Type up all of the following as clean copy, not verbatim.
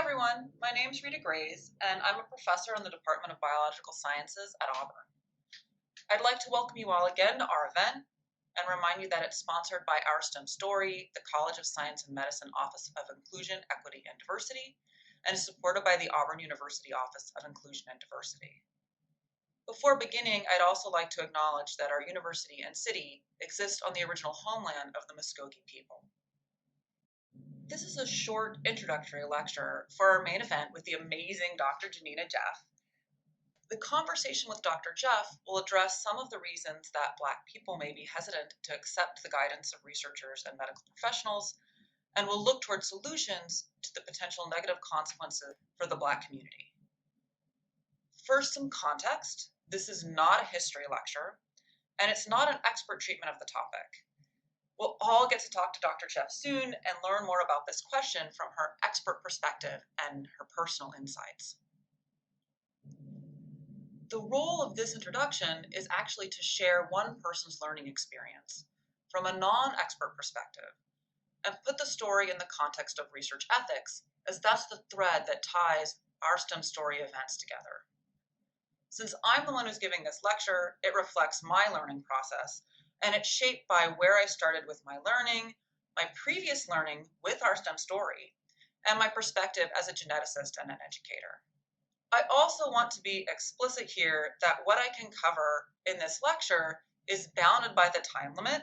everyone, my name is Rita Grays, and I'm a professor in the Department of Biological Sciences at Auburn. I'd like to welcome you all again to our event and remind you that it's sponsored by Our STEM Story, the College of Science and Medicine Office of Inclusion, Equity, and Diversity, and is supported by the Auburn University Office of Inclusion and Diversity. Before beginning, I'd also like to acknowledge that our university and city exist on the original homeland of the Muskogee people. This is a short introductory lecture for our main event with the amazing Dr. Janina Jeff. The conversation with Dr. Jeff will address some of the reasons that Black people may be hesitant to accept the guidance of researchers and medical professionals, and will look toward solutions to the potential negative consequences for the Black community. First, some context. This is not a history lecture, and it's not an expert treatment of the topic. We'll all get to talk to Dr. Jeff soon and learn more about this question from her expert perspective and her personal insights. The role of this introduction is actually to share one person's learning experience from a non-expert perspective and put the story in the context of research ethics, as that's the thread that ties our STEM story events together. Since I'm the one who's giving this lecture, it reflects my learning process, and it's shaped by where I started with my learning, my previous learning with our STEM story, and my perspective as a geneticist and an educator. I also want to be explicit here that what I can cover in this lecture is bounded by the time limit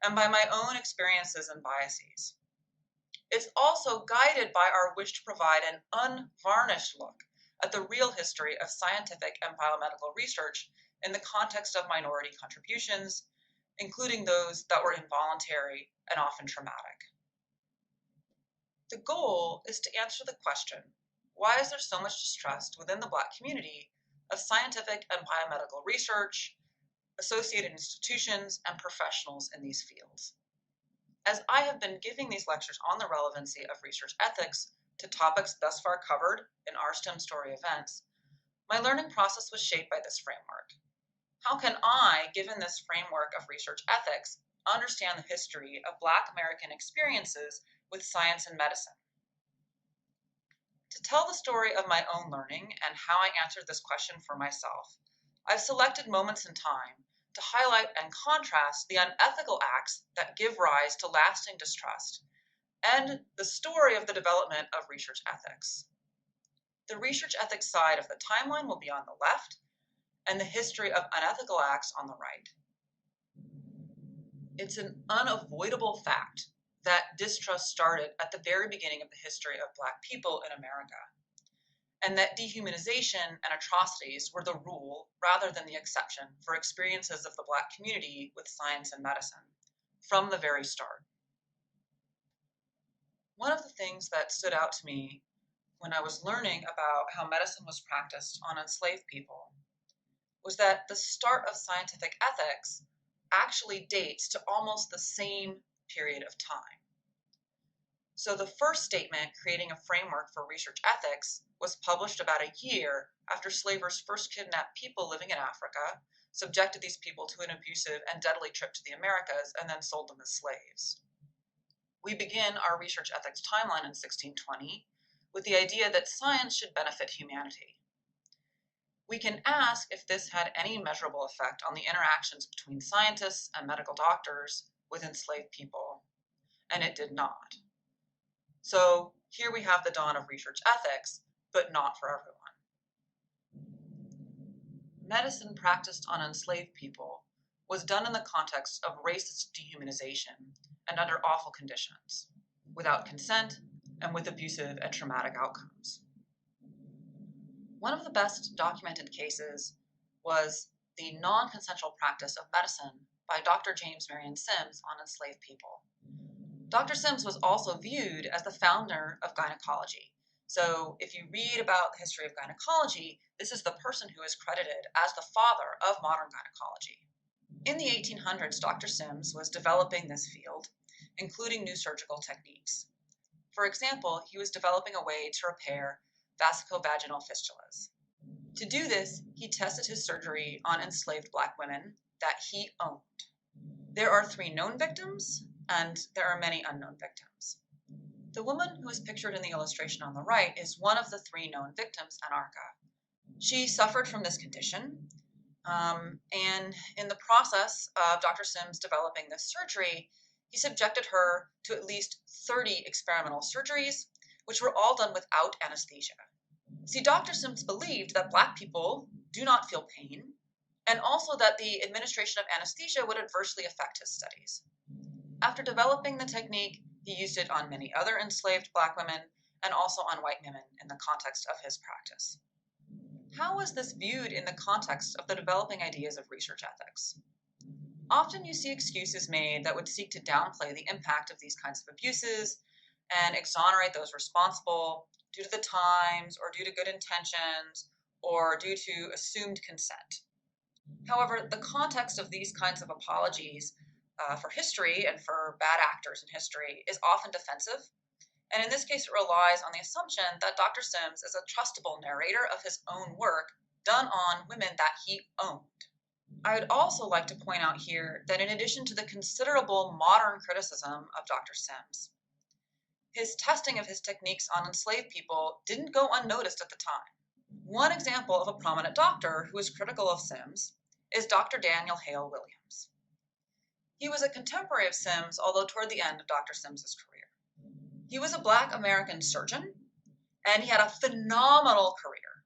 and by my own experiences and biases. It's also guided by our wish to provide an unvarnished look at the real history of scientific and biomedical research in the context of minority contributions, including those that were involuntary and often traumatic. The goal is to answer the question, why is there so much distrust within the Black community of scientific and biomedical research, associated institutions, and professionals in these fields? As I have been giving these lectures on the relevancy of research ethics to topics thus far covered in our STEM story events, my learning process was shaped by this framework. How can I, given this framework of research ethics, understand the history of Black American experiences with science and medicine? To tell the story of my own learning and how I answered this question for myself, I've selected moments in time to highlight and contrast the unethical acts that give rise to lasting distrust and the story of the development of research ethics. The research ethics side of the timeline will be on the left, and the history of unethical acts on the right. It's an unavoidable fact that distrust started at the very beginning of the history of Black people in America, and that dehumanization and atrocities were the rule rather than the exception for experiences of the Black community with science and medicine from the very start. One of the things that stood out to me when I was learning about how medicine was practiced on enslaved people was that the start of scientific ethics actually dates to almost the same period of time. So the first statement creating a framework for research ethics was published about a year after slavers first kidnapped people living in Africa, subjected these people to an abusive and deadly trip to the Americas, and then sold them as slaves. We begin our research ethics timeline in 1620 with the idea that science should benefit humanity. We can ask if this had any measurable effect on the interactions between scientists and medical doctors with enslaved people, and it did not. So here we have the dawn of research ethics, but not for everyone. Medicine practiced on enslaved people was done in the context of racist dehumanization and under awful conditions, without consent and with abusive and traumatic outcomes. One of the best documented cases was the non-consensual practice of medicine by Dr. James Marion Sims on enslaved people. Dr. Sims was also viewed as the founder of gynecology. So if you read about the history of gynecology, this is the person who is credited as the father of modern gynecology. In the 1800s, Dr. Sims was developing this field, including new surgical techniques. For example, he was developing a way to repair vesicovaginal fistulas. To do this, he tested his surgery on enslaved Black women that he owned. There are 3 known victims, and there are many unknown victims. The woman who is pictured in the illustration on the right is one of the 3 known victims, Anarcha. She suffered from this condition, and in the process of Dr. Sims developing this surgery, he subjected her to at least 30 experimental surgeries, which were all done without anesthesia. See, Dr. Sims believed that Black people do not feel pain, and also that the administration of anesthesia would adversely affect his studies. After developing the technique, he used it on many other enslaved Black women and also on white women in the context of his practice. How was this viewed in the context of the developing ideas of research ethics? Often you see excuses made that would seek to downplay the impact of these kinds of abuses and exonerate those responsible due to the times or due to good intentions or due to assumed consent. However, the context of these kinds of apologies for history and for bad actors in history is often defensive. And in this case, it relies on the assumption that Dr. Sims is a trustable narrator of his own work done on women that he owned. I would also like to point out here that in addition to the considerable modern criticism of Dr. Sims, his testing of his techniques on enslaved people didn't go unnoticed at the time. One example of a prominent doctor who is critical of Sims is Dr. Daniel Hale Williams. He was a contemporary of Sims, although toward the end of Dr. Sims's career. He was a Black American surgeon, and he had a phenomenal career.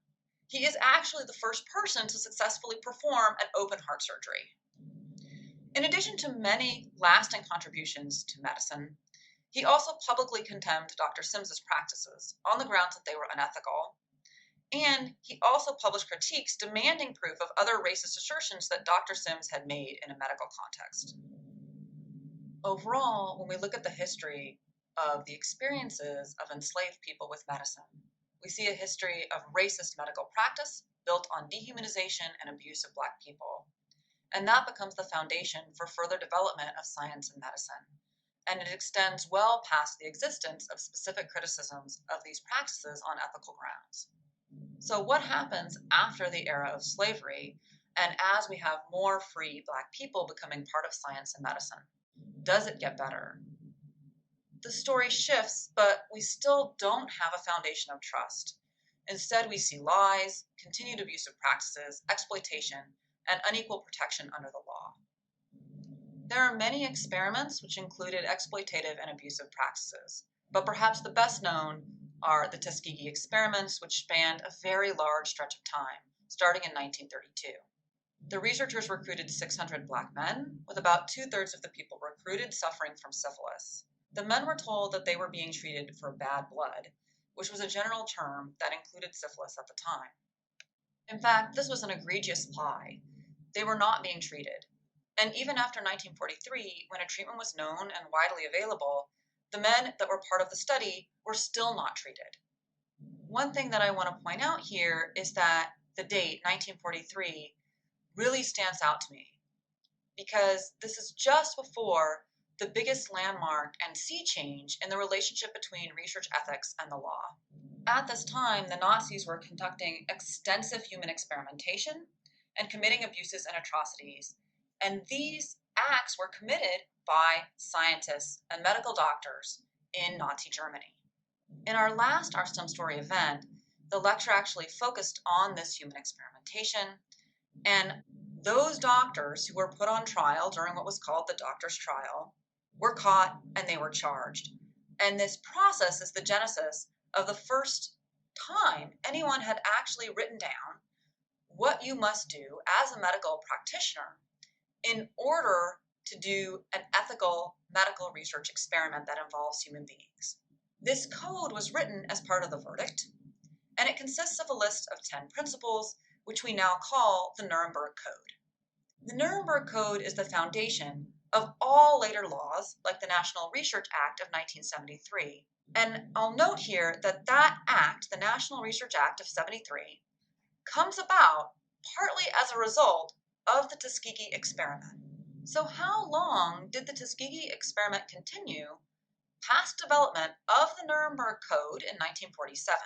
He is actually the first person to successfully perform an open heart surgery. In addition to many lasting contributions to medicine, he also publicly condemned Dr. Sims's practices on the grounds that they were unethical, and he also published critiques demanding proof of other racist assertions that Dr. Sims had made in a medical context. Overall, when we look at the history of the experiences of enslaved people with medicine, we see a history of racist medical practice built on dehumanization and abuse of Black people. And that becomes the foundation for further development of science and medicine. And it extends well past the existence of specific criticisms of these practices on ethical grounds. So what happens after the era of slavery, and as we have more free Black people becoming part of science and medicine? Does it get better? The story shifts, but we still don't have a foundation of trust. Instead, we see lies, continued abusive practices, exploitation, and unequal protection under the law. There are many experiments which included exploitative and abusive practices, but perhaps the best known are the Tuskegee Experiments, which spanned a very large stretch of time, starting in 1932. The researchers recruited 600 Black men, with about 2/3 of the people recruited suffering from syphilis. The men were told that they were being treated for bad blood, which was a general term that included syphilis at the time. In fact, this was an egregious lie. They were not being treated. And even after 1943, when a treatment was known and widely available, the men that were part of the study were still not treated. One thing that I want to point out here is that the date, 1943, really stands out to me, because this is just before the biggest landmark and sea change in the relationship between research ethics and the law. At this time, the Nazis were conducting extensive human experimentation and committing abuses and atrocities, and these acts were committed by scientists and medical doctors in Nazi Germany. In our last Our STEM Story event, the lecture actually focused on this human experimentation, and those doctors who were put on trial during what was called the doctor's trial were caught and they were charged. And this process is the genesis of the first time anyone had actually written down what you must do as a medical practitioner in order to do an ethical medical research experiment that involves human beings. This code was written as part of the verdict, and it consists of a list of 10 principles, which we now call the Nuremberg Code. The Nuremberg Code is the foundation of all later laws, like the National Research Act of 1973. And I'll note here that that act, the National Research Act of 73, comes about partly as a result of the Tuskegee Experiment. So how long did the Tuskegee Experiment continue past development of the Nuremberg Code in 1947,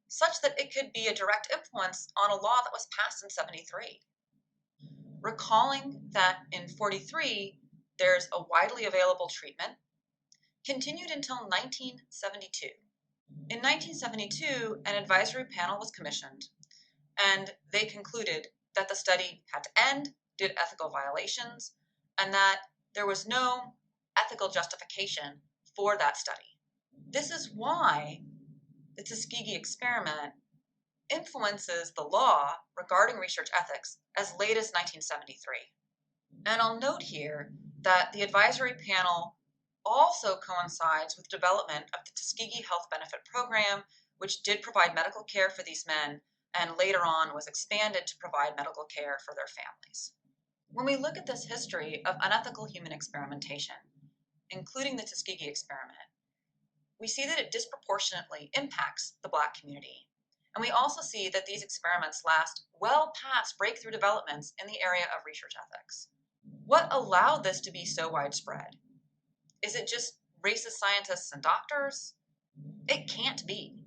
such that it could be a direct influence on a law that was passed in 73? Recalling that in 43, there's a widely available treatment, continued until 1972. In 1972, an advisory panel was commissioned, and they concluded that the study had to end due to ethical violations and that there was no ethical justification for that study. This is why the Tuskegee Experiment influences the law regarding research ethics as late as 1973. And I'll note here that the advisory panel also coincides with development of the Tuskegee Health Benefit Program, which did provide medical care for these men and later on was expanded to provide medical care for their families. When we look at this history of unethical human experimentation, including the Tuskegee Experiment, we see that it disproportionately impacts the Black community. And we also see that these experiments last well past breakthrough developments in the area of research ethics. What allowed this to be so widespread? Is it just racist scientists and doctors? It can't be.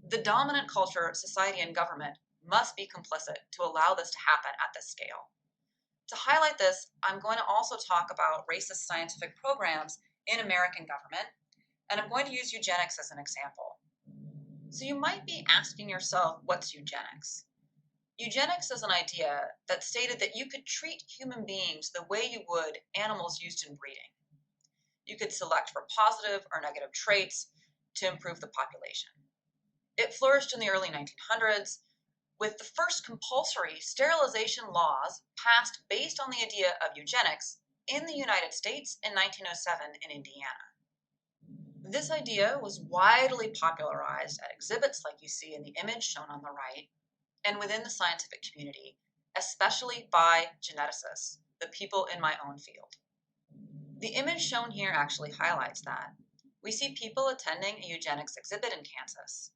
The dominant culture, society, and government must be complicit to allow this to happen at this scale. To highlight this, I'm going to also talk about racist scientific programs in American government, and I'm going to use eugenics as an example. So you might be asking yourself, what's eugenics? Eugenics is an idea that stated that you could treat human beings the way you would animals used in breeding. You could select for positive or negative traits to improve the population. It flourished in the early 1900s with the first compulsory sterilization laws passed based on the idea of eugenics in the United States in 1907 in Indiana. This idea was widely popularized at exhibits like you see in the image shown on the right, and within the scientific community, especially by geneticists, the people in my own field. The image shown here actually highlights that. We see people attending a eugenics exhibit in Kansas.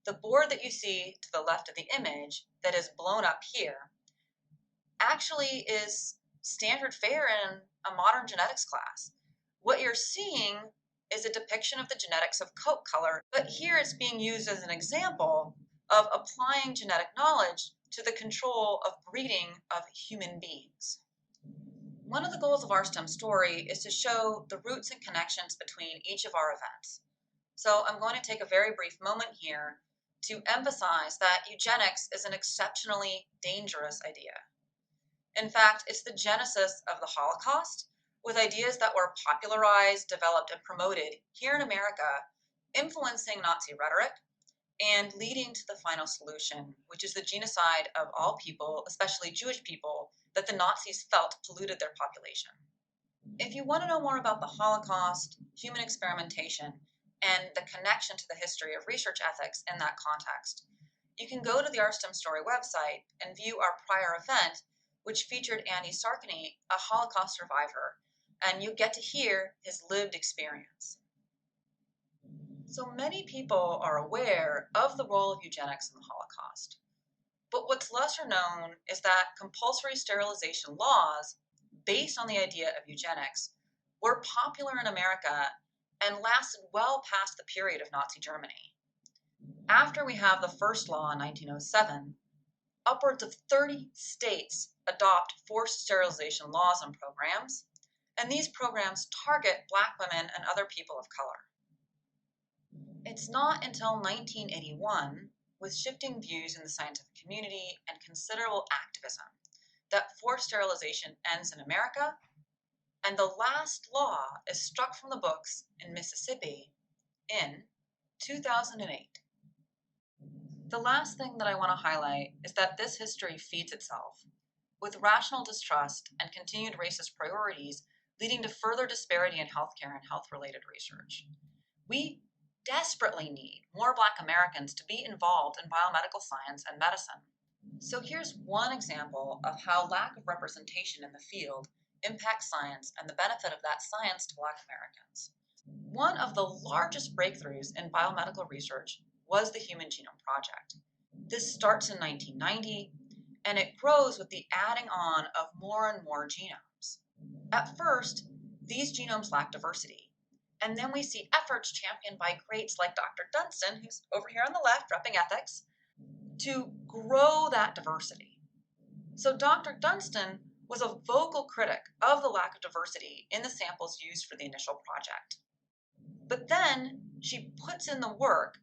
The board that you see to the left of the image that is blown up here actually is standard fare in a modern genetics class. What you're seeing is a depiction of the genetics of coat color, but here it's being used as an example of applying genetic knowledge to the control of breeding of human beings. One of the goals of our STEM story is to show the roots and connections between each of our events. So I'm going to take a very brief moment here to emphasize that eugenics is an exceptionally dangerous idea. In fact, it's the genesis of the Holocaust, with ideas that were popularized, developed, and promoted here in America, influencing Nazi rhetoric, and leading to the final solution, which is the genocide of all people, especially Jewish people, that the Nazis felt polluted their population. If you want to know more about the Holocaust, human experimentation, and the connection to the history of research ethics in that context, you can go to the Our STEM Story website and view our prior event, which featured Andy Sarkany, a Holocaust survivor, and you get to hear his lived experience. So many people are aware of the role of eugenics in the Holocaust. But what's lesser known is that compulsory sterilization laws, based on the idea of eugenics, were popular in America and lasted well past the period of Nazi Germany. After we have the first law in 1907, upwards of 30 states adopt forced sterilization laws and programs, and these programs target Black women and other people of color. It's not until 1981, with shifting views in the scientific community and considerable activism, that forced sterilization ends in America, and the last law is struck from the books in Mississippi in 2008. The last thing that I want to highlight is that this history feeds itself, with rational distrust and continued racist priorities leading to further disparity in healthcare and health-related research. We desperately need more Black Americans to be involved in biomedical science and medicine. So here's one example of how lack of representation in the field impacts science and the benefit of that science to Black Americans. One of the largest breakthroughs in biomedical research was the Human Genome Project. This starts in 1990, and it grows with the adding on of more and more genomes. At first, these genomes lack diversity, and then we see efforts championed by greats like Dr. Dunstan, who's over here on the left, repping ethics, to grow that diversity. So Dr. Dunstan was a vocal critic of the lack of diversity in the samples used for the initial project. But then she puts in the work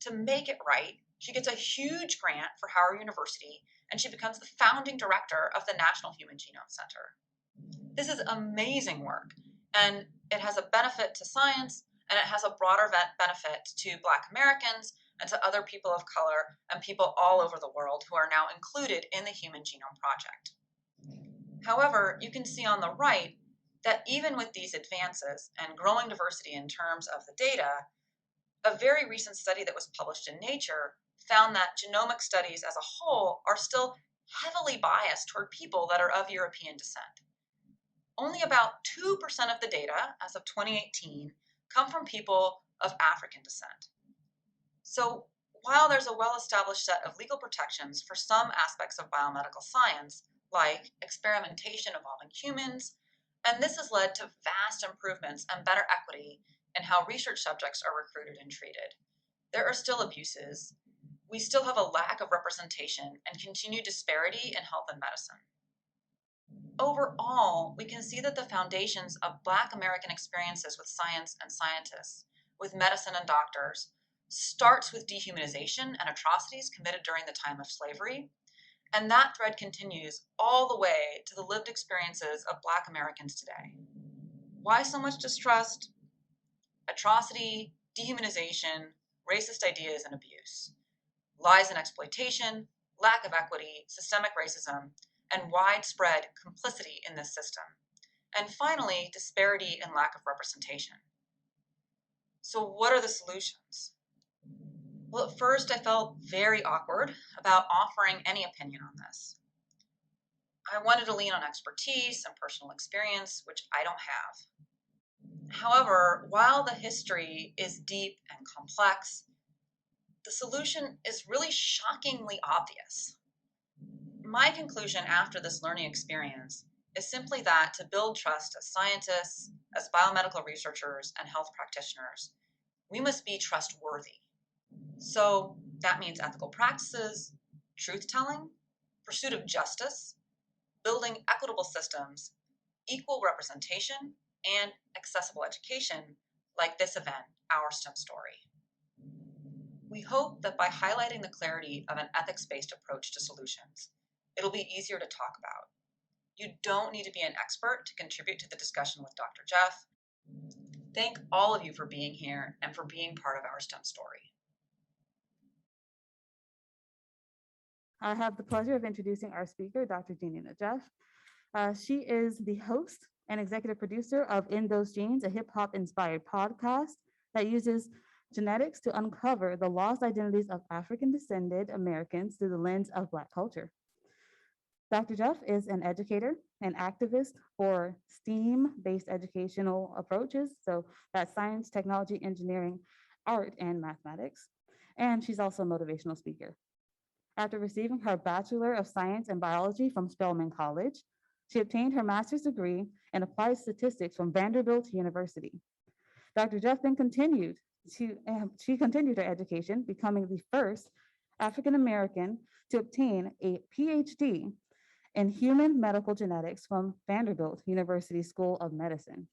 to make it right. She gets a huge grant for Howard University, and she becomes the founding director of the National Human Genome Center. This is amazing work, and it has a benefit to science, and it has a broader benefit to Black Americans and to other people of color and people all over the world who are now included in the Human Genome Project. However, you can see on the right that even with these advances and growing diversity in terms of the data, a very recent study that was published in Nature found that genomic studies as a whole are still heavily biased toward people that are of European descent. Only about 2% of the data, as of 2018, come from people of African descent. So while there's a well-established set of legal protections for some aspects of biomedical science, like experimentation involving humans, and this has led to vast improvements and better equity in how research subjects are recruited and treated, there are still abuses. We still have a lack of representation and continued disparity in health and medicine. Overall, we can see that the foundations of Black American experiences with science and scientists, with medicine and doctors, starts with dehumanization and atrocities committed during the time of slavery, and that thread continues all the way to the lived experiences of Black Americans today. Why so much distrust? Atrocity, dehumanization, racist ideas, and abuse. Lies and exploitation, lack of equity, systemic racism, and widespread complicity in this system. And finally, disparity and lack of representation. So what are the solutions? Well, at first I felt very awkward about offering any opinion on this. I wanted to lean on expertise and personal experience, which I don't have. However, while the history is deep and complex, the solution is really shockingly obvious. My conclusion after this learning experience is simply that to build trust as scientists, as biomedical researchers, and health practitioners, we must be trustworthy. So that means ethical practices, truth-telling, pursuit of justice, building equitable systems, equal representation, and accessible education, like this event, Our STEM Story. We hope that by highlighting the clarity of an ethics-based approach to solutions, it'll be easier to talk about. You don't need to be an expert to contribute to the discussion with Dr. Jeff. Thank all of you for being here and for being part of Our STEM Story. I have the pleasure of introducing our speaker, Dr. Jeannie Najef. She is the host and executive producer of In Those Genes, a hip-hop inspired podcast that uses genetics to uncover the lost identities of African-descended Americans through the lens of Black culture. Dr. Jeff is an educator, an activist for STEAM-based educational approaches, so that's science, technology, engineering, art, and mathematics. And she's also a motivational speaker. After receiving her Bachelor of Science in Biology from Spelman College, she obtained her master's degree in applied statistics from Vanderbilt University. Dr. Jeff then continued her education, becoming the first African American to obtain a PhD in human medical genetics from Vanderbilt University School of Medicine.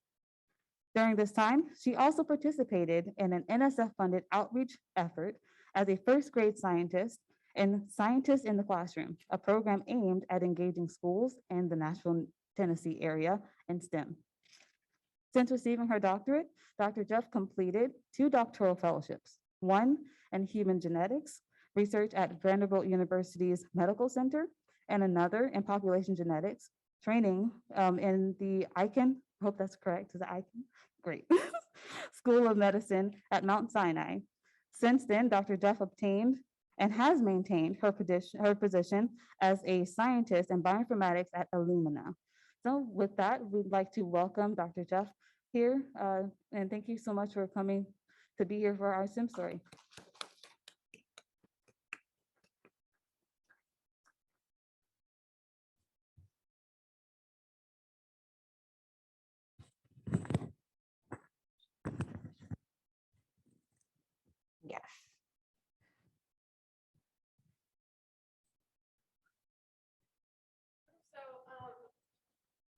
During this time, she also participated in an NSF-funded outreach effort as a first grade scientist in Scientists in the Classroom, a program aimed at engaging schools in the Nashville, Tennessee area in STEM. Since receiving her doctorate, Dr. Jeff completed 2 doctoral fellowships, one in human genetics, research at Vanderbilt University's Medical Center, and another in population genetics, training in the ICAN, I hope that's correct, is it ICAN? Great, School of Medicine at Mount Sinai. Since then, Dr. Jeff obtained and has maintained her position as a scientist in bioinformatics at Illumina. So with that, we'd like to welcome Dr. Jeff here, and thank you so much for coming to be here for our STEM story. Yes. So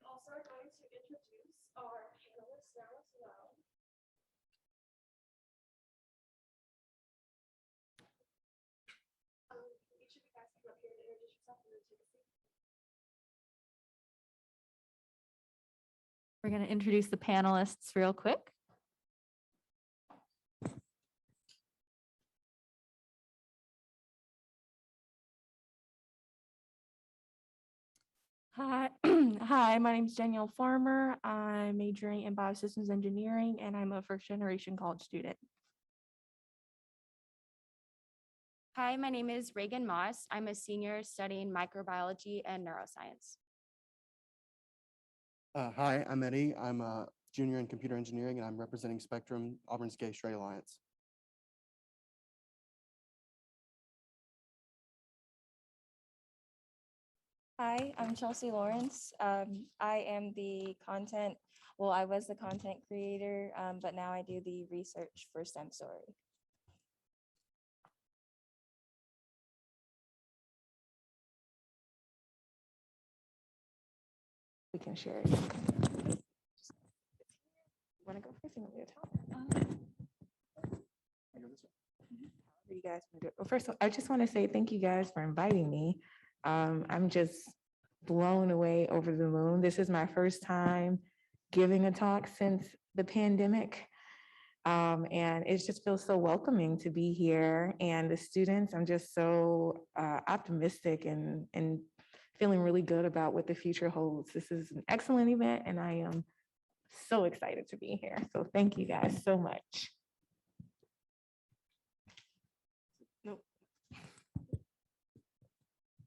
also going to introduce our panelists now as well. We're going to introduce the panelists real quick. Hi, hi, my name is Danielle Farmer. I'm majoring in biosystems engineering and I'm a first generation college student. Hi, my name is Reagan Moss. I'm a senior studying microbiology and neuroscience. Hi, I'm Eddie. I'm a junior in computer engineering and I'm representing Spectrum, Auburn's Gay Straight Alliance. Hi, I'm Chelsea Lawrence. I am the content, well, I was the content creator, but now I do the research for STEM Story. We can share it. Want to go first? You want me to talk? You guys want to do it? Well, first, I just want to say thank you guys for inviting me. I'm just blown away over the moon. This is my first time giving a talk since the pandemic. And it just feels so welcoming to be here. And the students, I'm just so optimistic and feeling really good about what the future holds. This is an excellent event and I am so excited to be here. So thank you guys so much.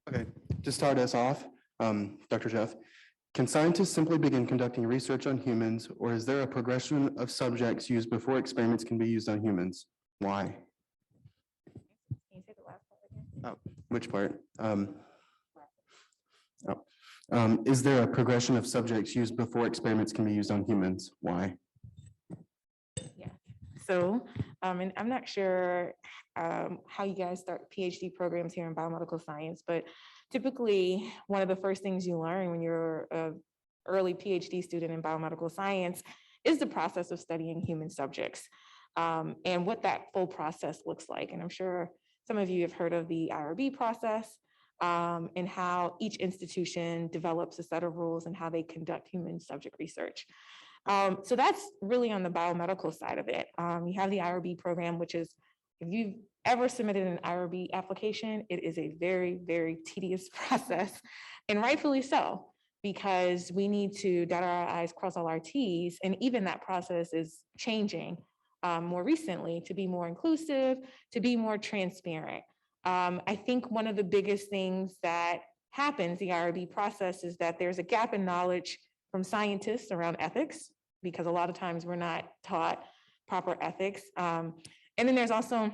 Okay, to start us off, Dr. Jeff, can scientists simply begin conducting research on humans, or is there a progression of subjects used before experiments can be used on humans? Why? Can you say the last part again? Oh, which part? Is there a progression of subjects used before experiments can be used on humans? Why? Yeah. So, and I'm not sure how you guys start PhD programs here in biomedical science, but typically one of the first things you learn when you're an early PhD student in biomedical science is the process of studying human subjects and what that full process looks like. And I'm sure some of you have heard of the IRB process and how each institution develops a set of rules and how they conduct human subject research. So that's really on the biomedical side of it. You have the IRB program, which is, if you've ever submitted an IRB application, it is a very, very tedious process, and rightfully so, because we need to dot our I's, cross all our T's, and even that process is changing more recently to be more inclusive, to be more transparent. I think one of the biggest things that happens, the IRB process, is that there's a gap in knowledge from scientists around ethics, because a lot of times we're not taught proper ethics. And then there's also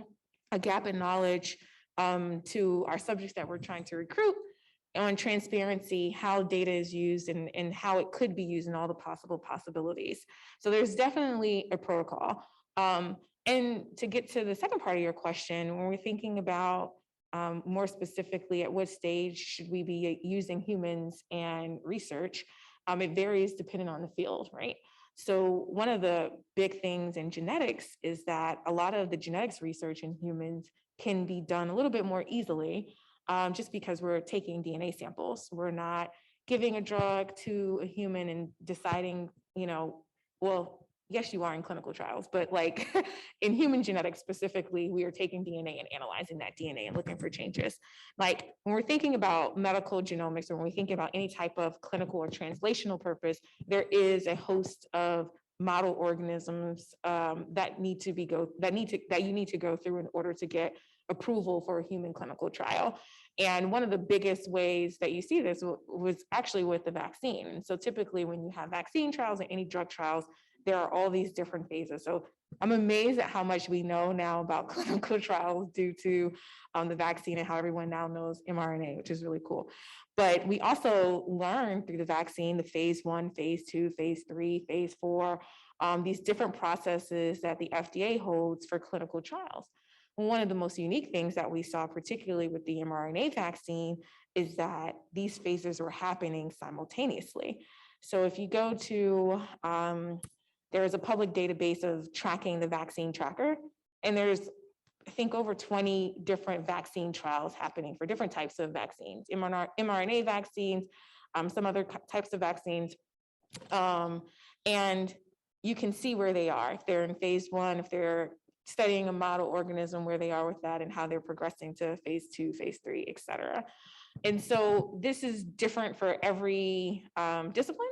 a gap in knowledge to our subjects that we're trying to recruit on transparency, how data is used and how it could be used in all the possible possibilities. So there's definitely a protocol. And to get to the second part of your question, when we're thinking about more specifically at what stage should we be using humans and research, it varies depending on the field, right? So one of the big things in genetics is that a lot of the genetics research in humans can be done a little bit more easily just because we're taking DNA samples. We're not giving a drug to a human and deciding, well, yes, you are in clinical trials, but like in human genetics specifically, we are taking DNA and analyzing that DNA and looking for changes. Like when we're thinking about medical genomics or when we think about any type of clinical or translational purpose, there is a host of model organisms that you need to go through in order to get approval for a human clinical trial. And one of the biggest ways that you see this was actually with the vaccine. And so typically when you have vaccine trials and any drug trials, there are all these different phases. So I'm amazed at how much we know now about clinical trials due to the vaccine and how everyone now knows mRNA, which is really cool. But we also learned through the vaccine, the phase 1, phase 2, phase 3, phase 4, these different processes that the FDA holds for clinical trials. One of the most unique things that we saw, particularly with the mRNA vaccine, is that these phases were happening simultaneously. So if you go to, there is a public database of tracking the vaccine tracker, and there's I think over 20 different vaccine trials happening for different types of vaccines, mRNA vaccines, some other types of vaccines. And you can see where they are. If they're in phase 1, if they're studying a model organism, where they are with that and how they're progressing to phase 2, phase 3, et cetera. And so this is different for every discipline.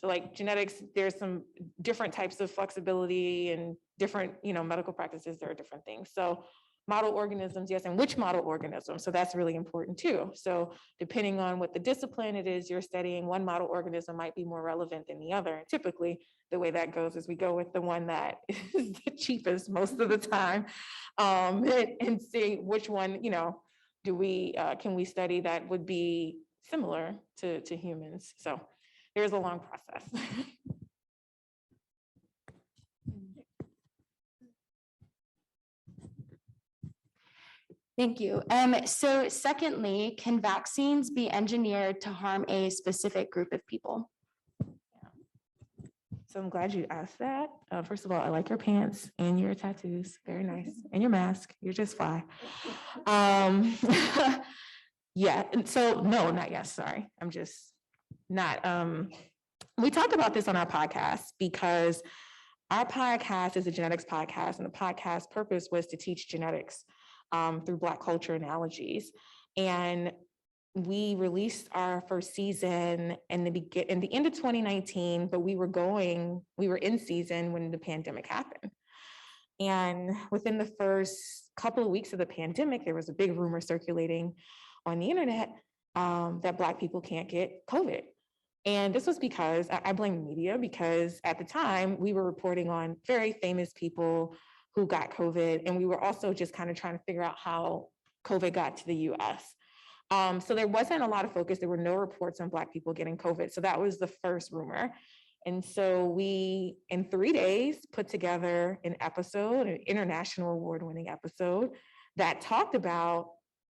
So like genetics, there's some different types of flexibility and different, medical practices, there are different things. So model organisms, yes, and which model organism? So that's really important too. So depending on what the discipline it is you're studying, one model organism might be more relevant than the other. And typically the way that goes is we go with the one that is the cheapest most of the time, and see which one, can we study that would be similar to humans. So there's a long process. Thank you. So secondly, can vaccines be engineered to harm a specific group of people? So I'm glad you asked that. First of all, I like your pants and your tattoos, very nice, and your mask, you're just fly. Yeah, and so no, not yes, sorry, I'm just not. We talked about this on our podcast because our podcast is a genetics podcast, and the podcast purpose was to teach genetics through Black culture analogies. And we released our first season in the end of 2019, but we were in season when the pandemic happened. And within the first couple of weeks of the pandemic, there was a big rumor circulating on the internet that Black people can't get COVID. And this was because, I blame the media, because at the time we were reporting on very famous people who got COVID. And we were also just kind of trying to figure out how COVID got to the US. So there wasn't a lot of focus. There were no reports on Black people getting COVID. So that was the first rumor. And so we, in 3 days, put together an international award-winning episode that talked about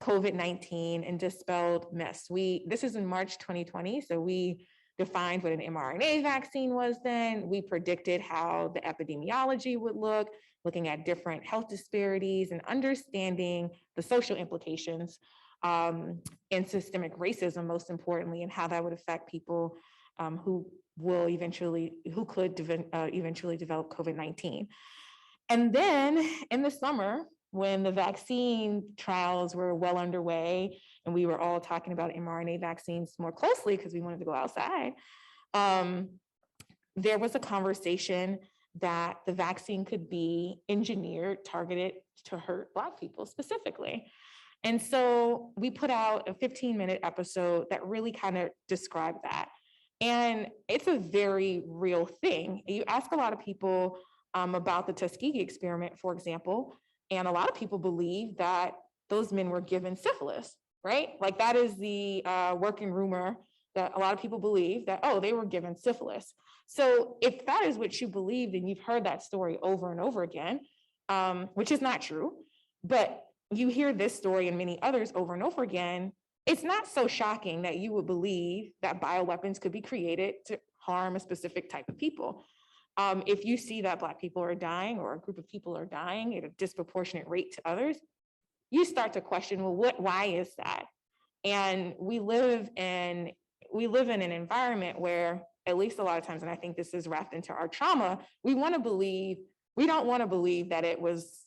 COVID-19 and dispelled myths. This is in March 2020. So we defined what an mRNA vaccine was then. We predicted how the epidemiology would look, looking at different health disparities and understanding the social implications and systemic racism, most importantly, and how that would affect people who could eventually develop COVID-19. And then in the summer, when the vaccine trials were well underway and we were all talking about mRNA vaccines more closely because we wanted to go outside, there was a conversation that the vaccine could be engineered, targeted to hurt Black people specifically. And so we put out a 15-minute episode that really kind of described that. And it's a very real thing. You ask a lot of people about the Tuskegee Experiment, for example, and a lot of people believe that those men were given syphilis, right? Like that is the working rumor that a lot of people believe that, oh, they were given syphilis. So if that is what you believed and you've heard that story over and over again, which is not true, but you hear this story and many others over and over again, it's not so shocking that you would believe that bioweapons could be created to harm a specific type of people. If you see that Black people are dying or a group of people are dying at a disproportionate rate to others, you start to question, well, why is that? And we live in an environment where, at least a lot of times, and I think this is wrapped into our trauma, we don't want to believe that it was,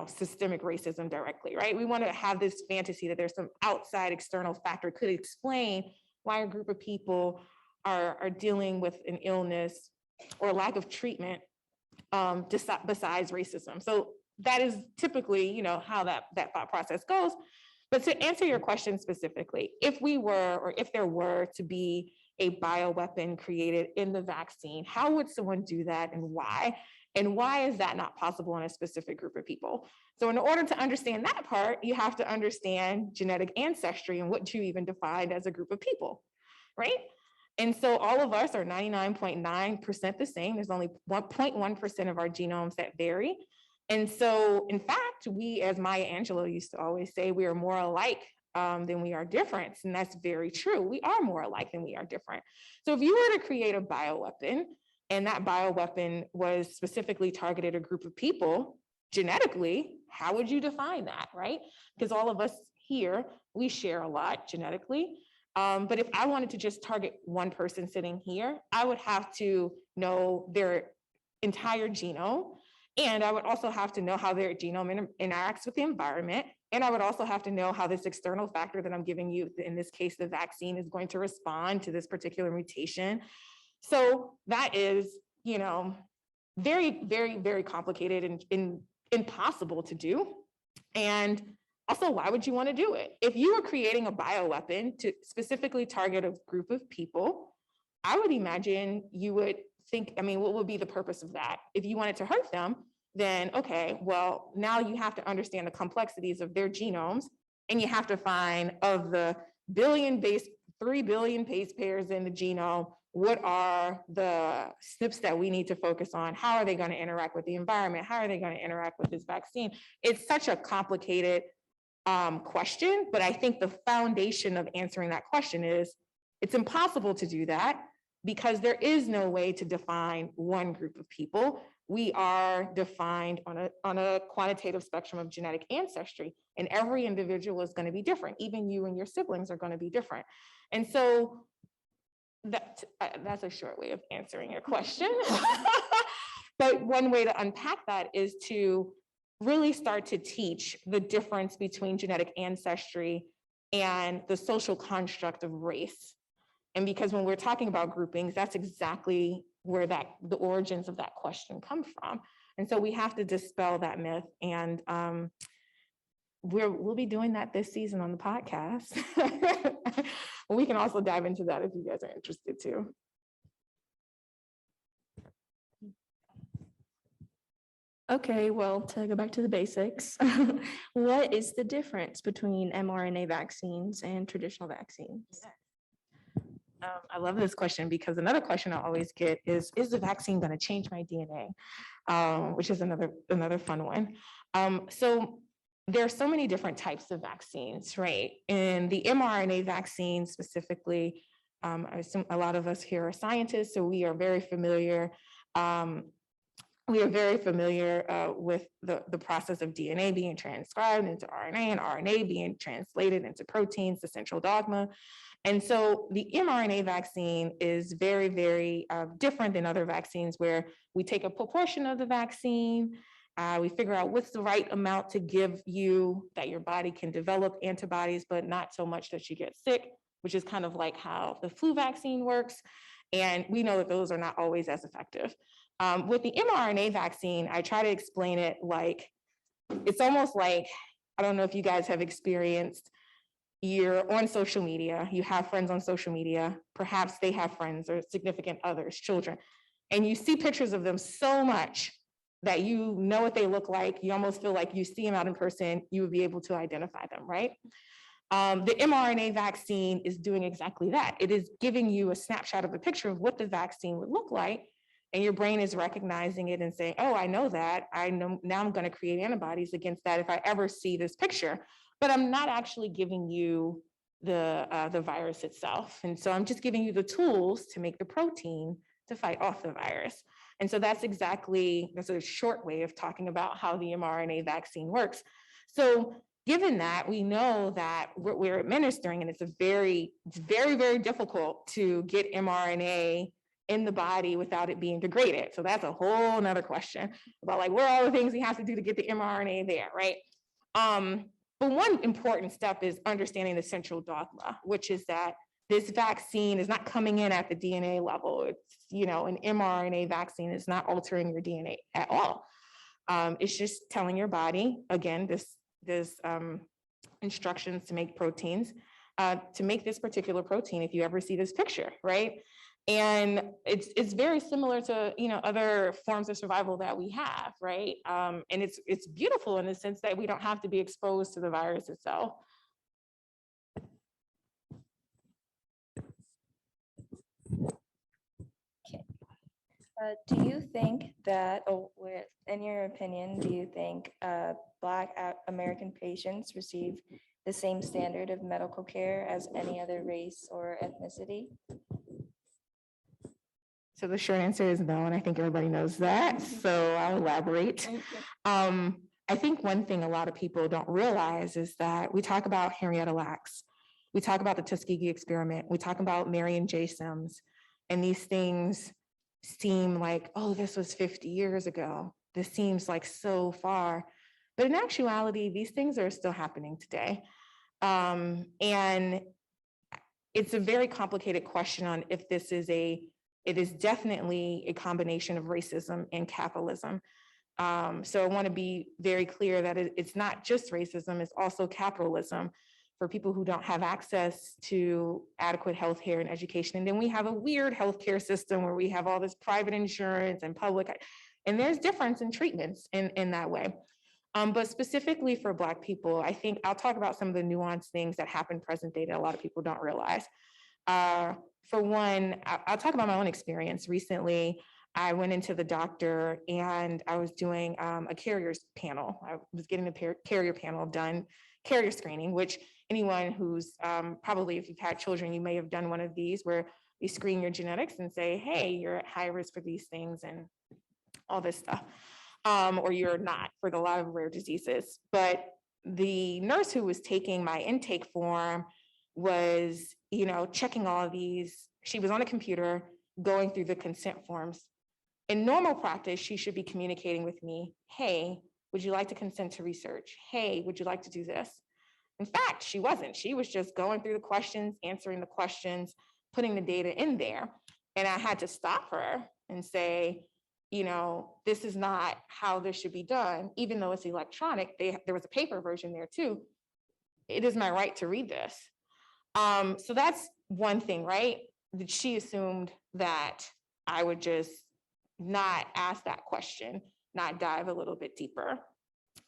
systemic racism directly, right? We want to have this fantasy that there's some outside external factor could explain why a group of people are dealing with an illness or lack of treatment besides racism. So that is typically, how that thought process goes. But to answer your question specifically, if there were to be a bioweapon created in the vaccine, how would someone do that and why? And why is that not possible in a specific group of people? So in order to understand that part, you have to understand genetic ancestry and what you even defined as a group of people, right? And so all of us are 99.9% the same. There's only 1.1% of our genomes that vary. And so, in fact, we, as Maya Angelou used to always say, we are more alike than we are different. And that's very true. We are more alike than we are different. So if you were to create a bioweapon, and that bioweapon was specifically targeted a group of people, genetically, how would you define that, right? Because all of us here, we share a lot genetically. But if I wanted to just target one person sitting here, I would have to know their entire genome. And I would also have to know how their genome interacts with the environment. And I would also have to know how this external factor that I'm giving you, in this case, the vaccine, is going to respond to this particular mutation. So that is, very, very, very complicated and impossible to do. And also, why would you want to do it? If you were creating a bioweapon to specifically target a group of people, I would imagine you would think, what would be the purpose of that? If you wanted to hurt them, then okay, well, now you have to understand the complexities of their genomes, and you have to find, of the 3 billion base pairs in the genome, what are the SNPs that we need to focus on? How are they going to interact with the environment? How are they going to interact with this vaccine? It's such a complicated question, but I think the foundation of answering that question is it's impossible to do that because there is no way to define one group of people. We are defined on a quantitative spectrum of genetic ancestry, and every individual is going to be different. Even you and your siblings are going to be different. And so that's a short way of answering your question. But one way to unpack that is to really start to teach the difference between genetic ancestry and the social construct of race. And because when we're talking about groupings, that's exactly where the origins of that question come from. And so we have to dispel that myth. And we'll be doing that this season on the podcast. We can also dive into that if you guys are interested too. Okay, well, to go back to the basics, what is the difference between mRNA vaccines and traditional vaccines? I love this question because another question I always get is the vaccine going to change my DNA? Which is another fun one. So there are so many different types of vaccines, right? And the mRNA vaccine specifically, I assume a lot of us here are scientists, so we are very familiar. With the process of DNA being transcribed into RNA and RNA being translated into proteins, the central dogma. And so the mRNA vaccine is very, very different than other vaccines where we take a proportion of the vaccine, we figure out what's the right amount to give you that your body can develop antibodies, but not so much that you get sick, which is kind of like how the flu vaccine works. And we know that those are not always as effective. With the mRNA vaccine, I try to explain it like, it's almost like, I don't know if you guys have experienced, you're on social media, you have friends on social media, perhaps they have friends or significant others, children, and you see pictures of them so much that you know what they look like, you almost feel like you see them out in person, you would be able to identify them, right? The mRNA vaccine is doing exactly that. It is giving you a snapshot of a picture of what the vaccine would look like, and your brain is recognizing it and saying, oh, I know that. I know now I'm going to create antibodies against that if I ever see this picture. But I'm not actually giving you the virus itself. And so I'm just giving you the tools to make the protein to fight off the virus. And so that's a short way of talking about how the mRNA vaccine works. So given that, we know that what we're administering, and it's very, very difficult to get mRNA in the body without it being degraded. So that's a whole nother question about like, what are all the things we have to do to get the mRNA there, right? But one important step is understanding the central dogma, which is that this vaccine is not coming in at the DNA level. It's, an mRNA vaccine is not altering your DNA at all. It's just telling your body, again, this instructions to make proteins, to make this particular protein if you ever see this picture, right? And it's very similar to other forms of survival that we have, right? And it's beautiful in the sense that we don't have to be exposed to the virus itself. Do you think that, in your opinion, do you think Black American patients receive the same standard of medical care as any other race or ethnicity? So the short answer is no, and I think everybody knows that, so I'll elaborate. I think one thing a lot of people don't realize is that we talk about Henrietta Lacks, we talk about the Tuskegee Experiment, we talk about Marion J. Sims, and these things seem like, oh, this was 50 years ago. This seems like so far. But in actuality, these things are still happening today. And it's a very complicated question on if this is it is definitely a combination of racism and capitalism. So I want to be very clear that it's not just racism, it's also capitalism for people who don't have access to adequate healthcare and education. And then we have a weird healthcare system where we have all this private insurance and public, and there's difference in treatments in that way. But specifically for Black people, I think I'll talk about some of the nuanced things that happen present day that a lot of people don't realize. For one, I'll talk about my own experience. Recently, I went into the doctor and I was doing a carriers panel. I was getting a carrier panel done, carrier screening, which anyone who's probably, if you've had children, you may have done one of these where you screen your genetics and say, hey, you're at high risk for these things and all this stuff. Or you're not for a lot of rare diseases. But the nurse who was taking my intake form was, checking all of these. She was on a computer going through the consent forms. In normal practice, she should be communicating with me, hey, would you like to consent to research? Hey, would you like to do this? In fact, she wasn't. She was just going through the questions, answering the questions, putting the data in there. And I had to stop her and say, this is not how this should be done, even though it's electronic. There was a paper version there too. It is my right to read this. So that's one thing, right? That she assumed that I would just not ask that question, not dive a little bit deeper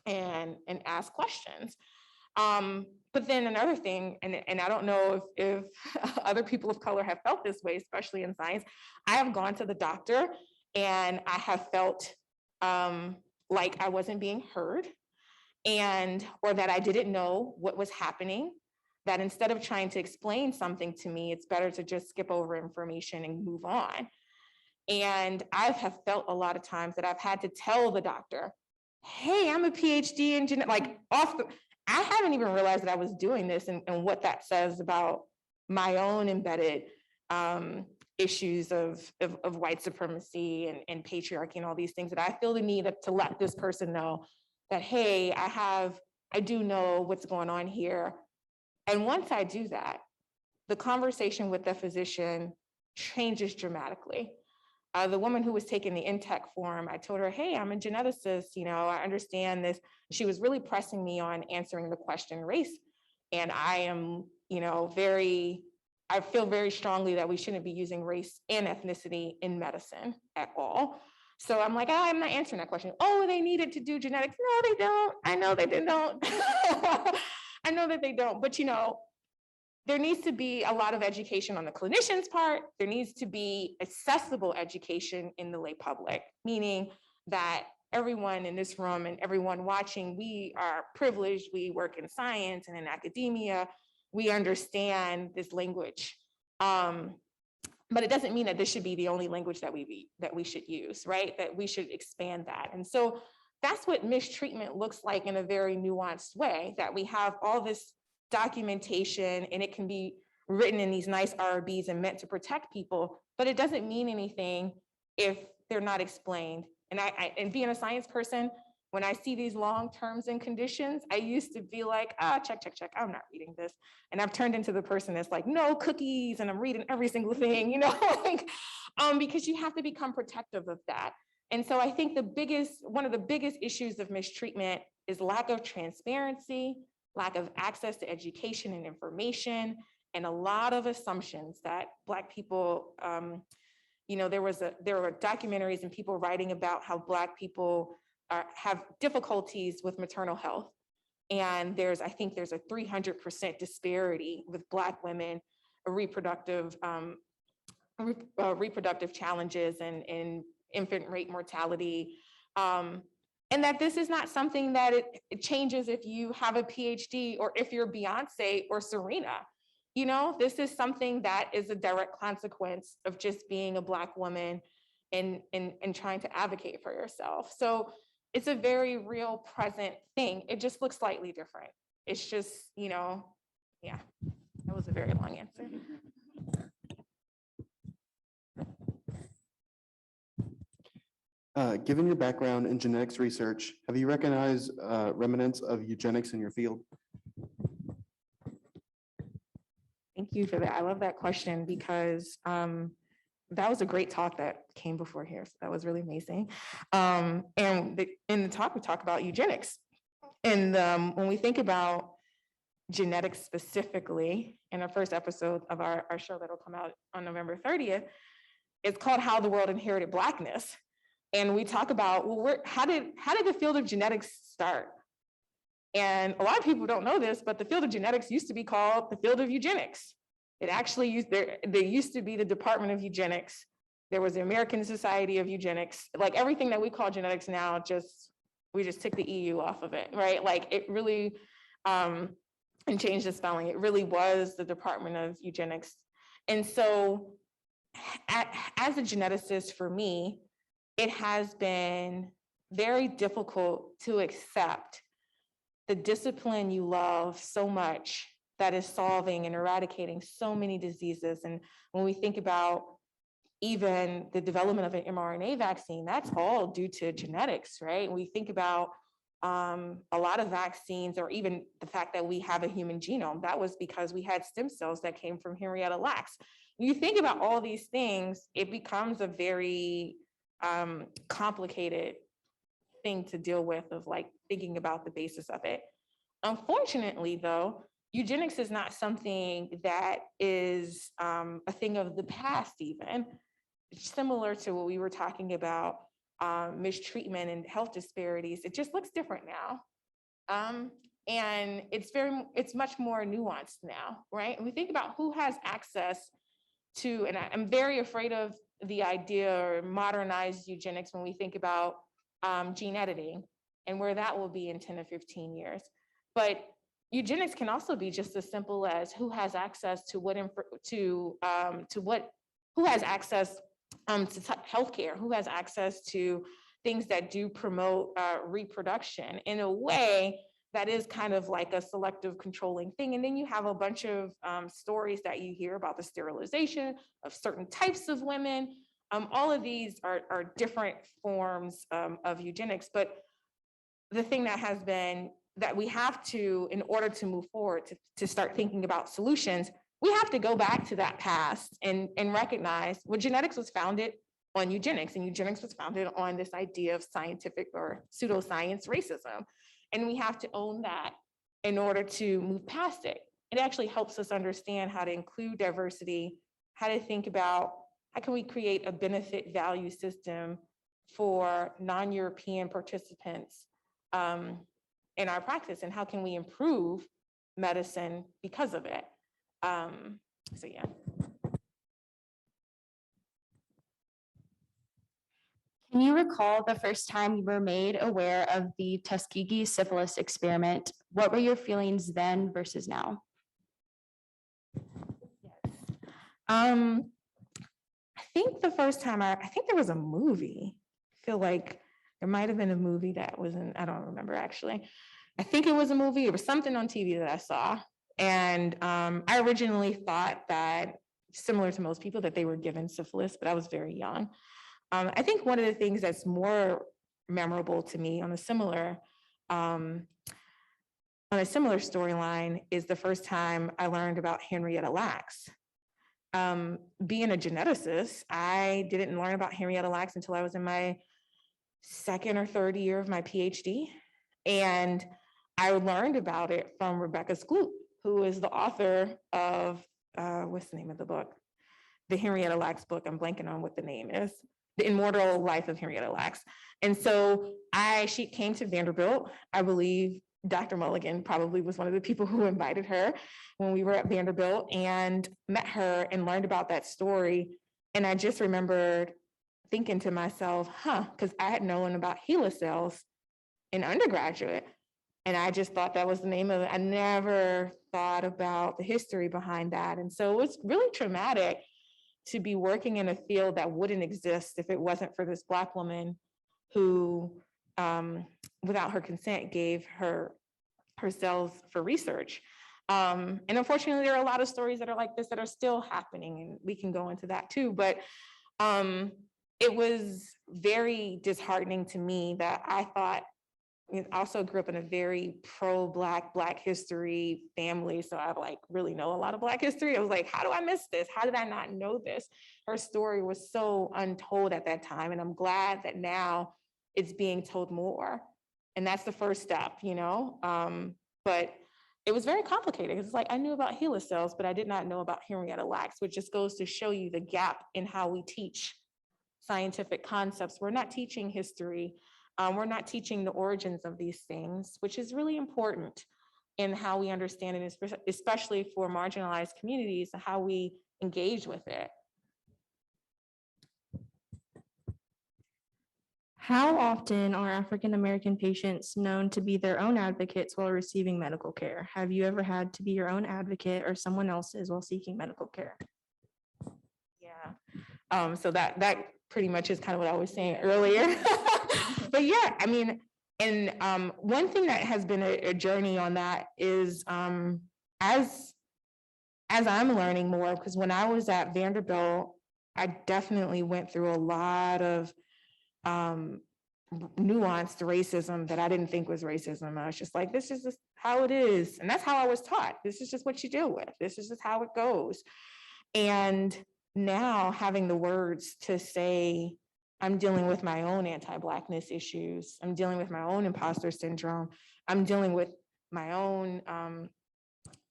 and ask questions. But then another thing, and I don't know if other people of color have felt this way, especially in science, I have gone to the doctor and I have felt like I wasn't being heard or that I didn't know what was happening, that instead of trying to explain something to me, it's better to just skip over information and move on. And I have felt a lot of times that I've had to tell the doctor, hey, I'm a PhD in genetics, I haven't even realized that I was doing this and what that says about my own embedded issues of white supremacy and patriarchy and all these things, that I feel the need to let this person know that, hey, I do know what's going on here. And once I do that, the conversation with the physician changes dramatically. The woman who was taking the InTech form, I told her, hey, I'm a geneticist, I understand this. She was really pressing me on answering the question race. And I am, I feel very strongly that we shouldn't be using race and ethnicity in medicine at all. So I'm like, I'm not answering that question. Oh, they needed to do genetics. No, they don't. I know that they don't. I know that they don't. But, there needs to be a lot of education on the clinician's part. There needs to be accessible education in the lay public, meaning that everyone in this room and everyone watching, we are privileged. We work in science and in academia. We understand this language. But it doesn't mean that this should be the only language that we should use, right? That we should expand that. And so that's what mistreatment looks like in a very nuanced way, that we have all this documentation and it can be written in these nice RBs and meant to protect people, but it doesn't mean anything if they're not explained. And being a science person, when I see these long terms and conditions, I used to be like, check, I'm not reading this. And I've turned into the person that's like, no cookies, and I'm reading every single thing, because you have to become protective of that. And so I think one of the biggest issues of mistreatment is lack of transparency, lack of access to education and information, and a lot of assumptions that Black people, there were documentaries and people writing about how Black people have difficulties with maternal health. And I think there's a 300% disparity with Black women, reproductive challenges and infant rate mortality. And that this is not something that it changes if you have a PhD or if you're Beyonce or Serena. you know, this is something that is a direct consequence of just being a Black woman and trying to advocate for yourself. So it's a very real present thing. It just looks slightly different. It's just, you know, yeah, that was a very long answer. Given your background in genetics research, have you recognized remnants of eugenics in your field? Thank you for that. I love that question because that was a great talk that came before here. So that was really amazing. And in the talk, we talk about eugenics. And when we think about genetics specifically, in our first episode of our show that'll come out on November 30th, it's called How the World Inherited Blackness. And we talk about, well, how did the field of genetics start? And a lot of people don't know this, but the field of genetics used to be called the field of eugenics. It actually used to be the Department of Eugenics. There was the American Society of Eugenics. Like everything that we call genetics now, we just took the EU off of it, right? Like it really, and changed the spelling. It really was the Department of Eugenics. And so as a geneticist, for me, it has been very difficult to accept the discipline you love so much that is solving and eradicating so many diseases. And when we think about even the development of an mRNA vaccine, that's all due to genetics, right? We think about a lot of vaccines, or even the fact that we have a human genome, that was because we had stem cells that came from Henrietta Lacks. When you think about all these things, it becomes a very complicated thing to deal with, of like thinking about the basis of it. Unfortunately, though, eugenics is not something that is a thing of the past even. It's similar to what we were talking about, mistreatment and health disparities. It just looks different now. And it's much more nuanced now, right? And we think about who has access to, and I'm very afraid of the idea or modernized eugenics when we think about gene editing and where that will be in 10 to 15 years. But eugenics can also be just as simple as who has access to who has access to healthcare, who has access to things that do promote reproduction in a way that is kind of like a selective controlling thing. And then you have a bunch of stories that you hear about the sterilization of certain types of women. All of these are different forms of eugenics, but the thing that has been that we have to, in order to move forward, to start thinking about solutions, we have to go back to that past and recognize what genetics was founded on eugenics, and eugenics was founded on this idea of scientific or pseudoscience racism. And we have to own that in order to move past it. It actually helps us understand how to include diversity, how to think about how can we create a benefit value system for non-European participants in our practice, and how can we improve medicine because of it. So yeah. Can you recall the first time you were made aware of the Tuskegee syphilis experiment? What were your feelings then versus now? I think the first time I think there was a movie. I feel like there might have been a movie that was in, I don't remember actually. I think it was a movie. It was something on TV that I saw. And I originally thought that, similar to most people, that they were given syphilis, but I was very young. I think one of the things that's more memorable to me on a similar storyline is the first time I learned about Henrietta Lacks. Being a geneticist, I didn't learn about Henrietta Lacks until I was in my second or third year of my PhD. And I learned about it from Rebecca Skloot, who is the author of, what's the name of the book? The Henrietta Lacks book. I'm blanking on what the name is. The Immortal Life of Henrietta Lacks. And so she came to Vanderbilt. I believe Dr. Mulligan probably was one of the people who invited her when we were at Vanderbilt, and met her and learned about that story. And I just remembered thinking to myself, because I had known about HeLa cells in undergraduate. And I just thought that was the name of it. I never thought about the history behind that. And so it's really traumatic to be working in a field that wouldn't exist if it wasn't for this Black woman who, without her consent, gave her cells for research. And unfortunately, there are a lot of stories that are like this that are still happening, and we can go into that too. But it was very disheartening to me that I thought, I also grew up in a very pro-Black, Black history family. So I like really know a lot of Black history. I was like, how do I miss this? How did I not know this? Her story was so untold at that time. And I'm glad that now it's being told more. And that's the first step, you know? But it was very complicated. It's like, I knew about HeLa cells, but I did not know about Henrietta Lacks, which just goes to show you the gap in how we teach scientific concepts. We're not teaching history. We're not teaching the origins of these things, which is really important in how we understand it, especially for marginalized communities, how we engage with it. How often are African-American patients known to be their own advocates while receiving medical care? Have you ever had to be your own advocate or someone else's while seeking medical care? Yeah. So that pretty much is kind of what I was saying earlier. But yeah, I mean, and one thing that has been a journey on that is as I'm learning more, because when I was at Vanderbilt, I definitely went through a lot of nuanced racism that I didn't think was racism. I was just like, this is just how it is. And that's how I was taught. This is just what you deal with. This is just how it goes. And now having the words to say, I'm dealing with my own anti-Blackness issues. I'm dealing with my own imposter syndrome. I'm dealing with my own,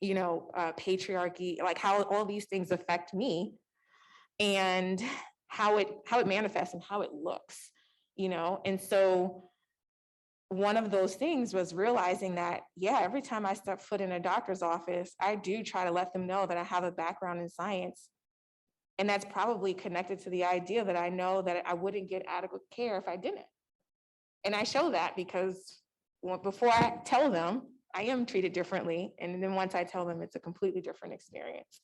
patriarchy, like how all these things affect me and how it manifests and how it looks, you know? And so one of those things was realizing that, yeah, every time I step foot in a doctor's office, I do try to let them know that I have a background in science. And that's probably connected to the idea that I know that I wouldn't get adequate care if I didn't. And I show that because before I tell them, I am treated differently. And then once I tell them, it's a completely different experience.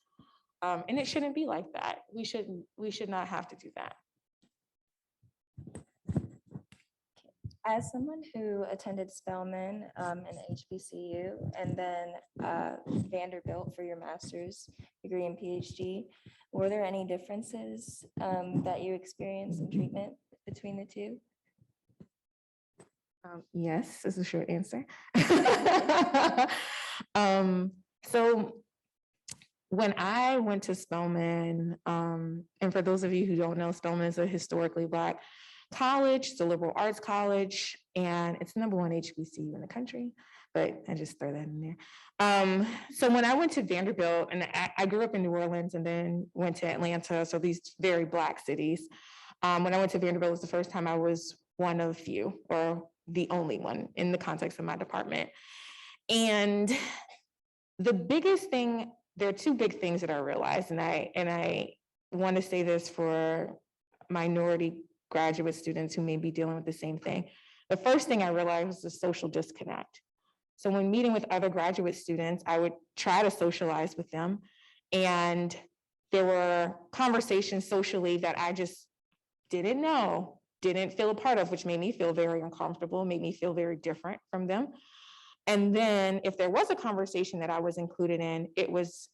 And it shouldn't be like that. We should not have to do that. As someone who attended Spelman and HBCU and then Vanderbilt for your master's degree and PhD, were there any differences that you experienced in treatment between the two? Yes, is a short answer. So when I went to Spelman, and for those of you who don't know, Spelman is a historically Black college. It's a liberal arts college, and it's the #1 HBCU in the country, but I just throw that in there. So when I went to Vanderbilt, and I grew up in New Orleans and then went to Atlanta, so these very Black cities. When I went to Vanderbilt, it was the first time I was one of few, or the only one in the context of my department. And the biggest thing, there are two big things that I realized, and I want to say this for minority graduate students who may be dealing with the same thing. The first thing I realized was the social disconnect. So when meeting with other graduate students, I would try to socialize with them, and there were conversations socially that I just didn't know, didn't feel a part of, which made me feel very uncomfortable, made me feel very different from them. And then if there was a conversation that I was included in, it was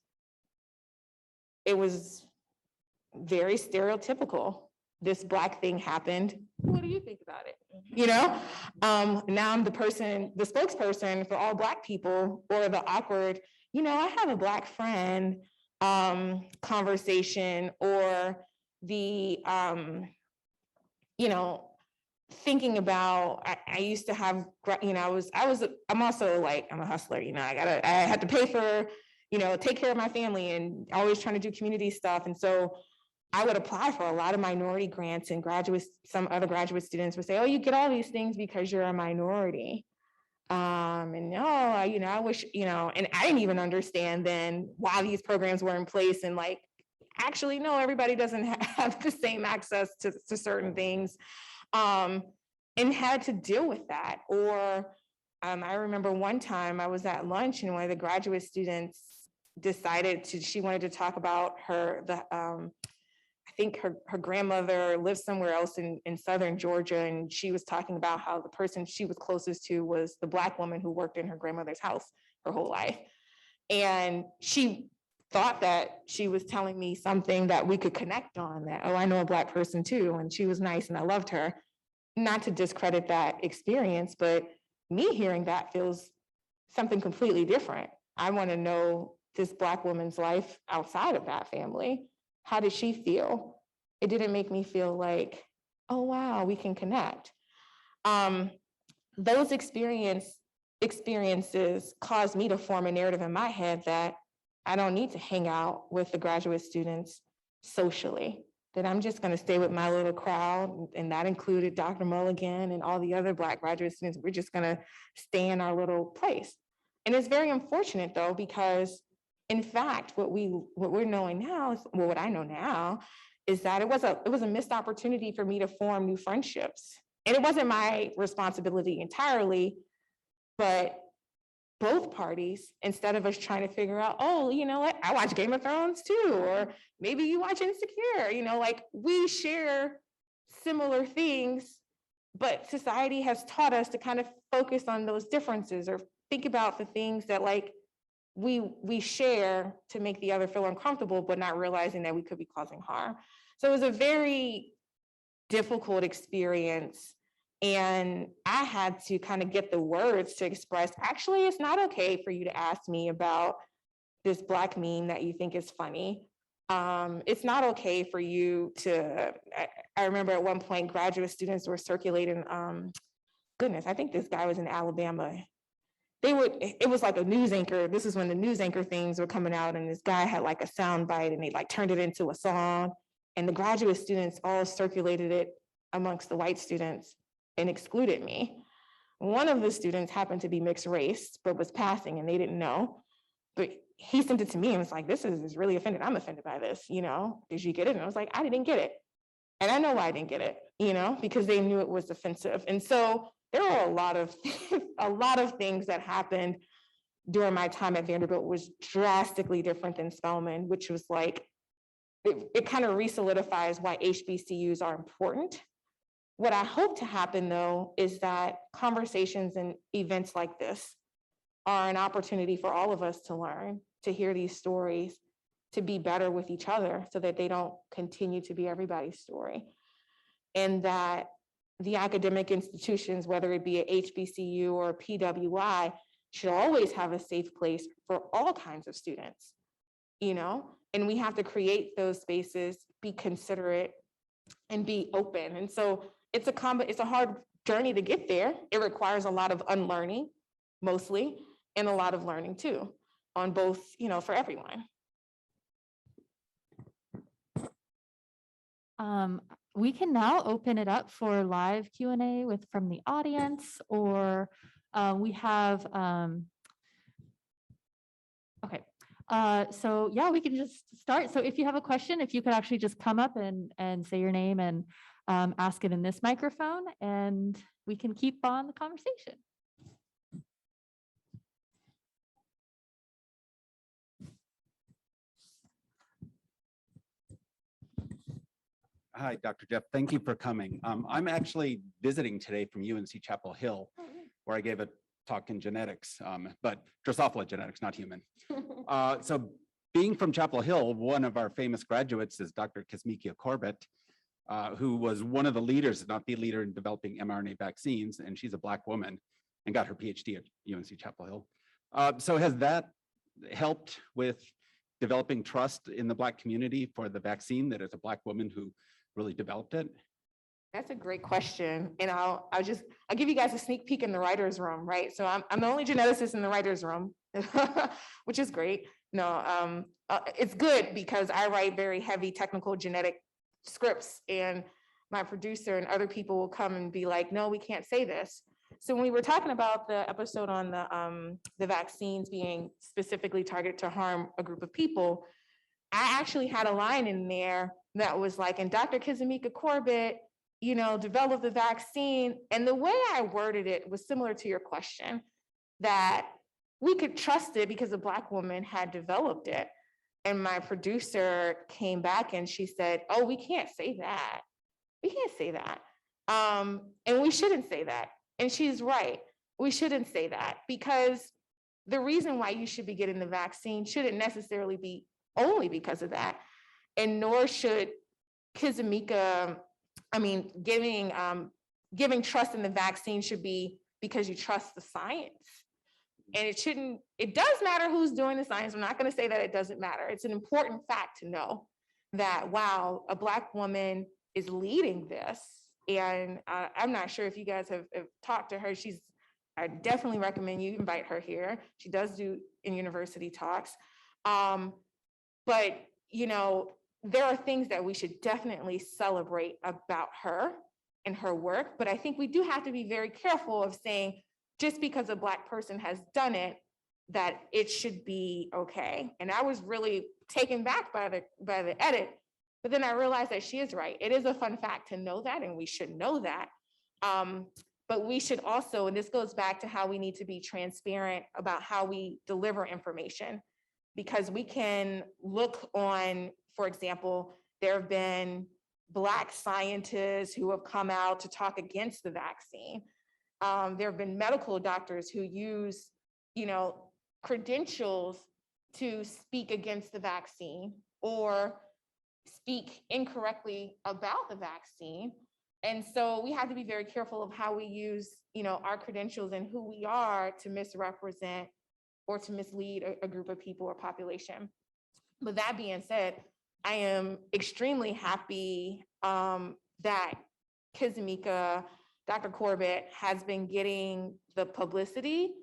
very stereotypical. This Black thing happened. What do you think about it? You know, now I'm the spokesperson for all Black people, or the awkward, I have a Black friend conversation, or the, thinking about, I used to have, I'm also like, I'm a hustler, I had to pay for, take care of my family and always trying to do community stuff. And so I would apply for a lot of minority grants, and some other graduate students would say, oh, you get all these things because you're a minority. And no, I wish, and I didn't even understand then why these programs were in place. And like, actually, no, everybody doesn't have the same access to certain things. And had to deal with that. Or I remember one time I was at lunch and one of the graduate students she wanted to talk about I think her grandmother lived somewhere else in Southern Georgia. And she was talking about how the person she was closest to was the Black woman who worked in her grandmother's house her whole life. And she thought that she was telling me something that we could connect on, that, oh, I know a Black person too. And she was nice and I loved her. Not to discredit that experience, but me hearing that feels something completely different. I want to know this Black woman's life outside of that family. How did she feel? It didn't make me feel like, oh, wow, we can connect. Those experiences caused me to form a narrative in my head that I don't need to hang out with the graduate students socially, that I'm just going to stay with my little crowd. And that included Dr. Mulligan and all the other Black graduate students. We're just going to stay in our little place. And it's very unfortunate, though, because in fact, what we're knowing now, what I know now, is that it was a missed opportunity for me to form new friendships. And it wasn't my responsibility entirely, but both parties, instead of us trying to figure out, oh, you know what, I watch Game of Thrones too, or maybe you watch Insecure, like we share similar things, but society has taught us to kind of focus on those differences or think about the things that we share to make the other feel uncomfortable, but not realizing that we could be causing harm. So it was a very difficult experience. And I had to kind of get the words to express, actually, it's not okay for you to ask me about this Black meme that you think is funny. It's not okay for you to, I remember at one point, graduate students were circulating, goodness, I think this guy was in Alabama. It was like a news anchor. This is when the news anchor things were coming out, and this guy had like a sound bite and they turned it into a song. And the graduate students all circulated it amongst the white students and excluded me. One of the students happened to be mixed race, but was passing and they didn't know. But he sent it to me and was like, this is really offended. I'm offended by this, did you get it? And I was like, I didn't get it. And I know why I didn't get it, because they knew it was offensive. And so there were a lot of things that happened during my time at Vanderbilt was drastically different than Spelman, which was like, it kind of re-solidifies why HBCUs are important. What I hope to happen, though, is that conversations and events like this are an opportunity for all of us to learn, to hear these stories, to be better with each other so that they don't continue to be everybody's story. And that the academic institutions, whether it be a HBCU or a PWI, should always have a safe place for all kinds of students, and we have to create those spaces, be considerate, and be open. And so it's a hard journey to get there. It requires a lot of unlearning, mostly, and a lot of learning too, on both, for everyone. We can now open it up for live Q&A from the audience, or we have, okay. So yeah, we can just start. So if you have a question, if you could actually just come up and say your name and ask it in this microphone, and we can keep on the conversation. Hi, Dr. Jeff. Thank you for coming. I'm actually visiting today from UNC Chapel Hill, where I gave a talk in genetics, but Drosophila genetics, not human. So being from Chapel Hill, one of our famous graduates is Dr. Kizzmekia Corbett, who was one of the leaders, not the leader in developing mRNA vaccines, and she's a Black woman and got her PhD at UNC Chapel Hill. So has that helped with developing trust in the Black community for the vaccine, that it's a Black woman who really developed it? That's a great question. And I'll give you guys a sneak peek in the writer's room, right? So I'm the only geneticist in the writer's room, which is great. No, it's good because I write very heavy technical genetic scripts, and my producer and other people will come and be like, no, we can't say this. So when we were talking about the episode on the vaccines being specifically targeted to harm a group of people, I actually had a line in there that was like, and Dr. Kizzmekia Corbett, developed the vaccine. And the way I worded it was similar to your question. that we could trust it because a Black woman had developed it. And my producer came back and she said, oh, we can't say that. We can't say that. And we shouldn't say that. And she's right. We shouldn't say that because the reason why you should be getting the vaccine shouldn't necessarily be only because of that. And nor should Kizimika, giving trust in the vaccine should be because you trust the science. And it does matter who's doing the science. I'm not going to say that it doesn't matter. It's an important fact to know that, wow, a Black woman is leading this. And I'm not sure if you guys have talked to her. I definitely recommend you invite her here. She does do in university talks. But, there are things that we should definitely celebrate about her and her work. But I think we do have to be very careful of saying, just because a Black person has done it, that it should be okay. And I was really taken back by the edit, but then I realized that she is right. It is a fun fact to know that, and we should know that. But we should also, and this goes back to how we need to be transparent about how we deliver information, because we can look on, for example, there have been Black scientists who have come out to talk against the vaccine. There have been medical doctors who use, credentials to speak against the vaccine or speak incorrectly about the vaccine. And so we have to be very careful of how we use, our credentials and who we are to misrepresent or to mislead a group of people or population. But that being said, I am extremely happy that Kizimika, Dr. Corbett, has been getting the publicity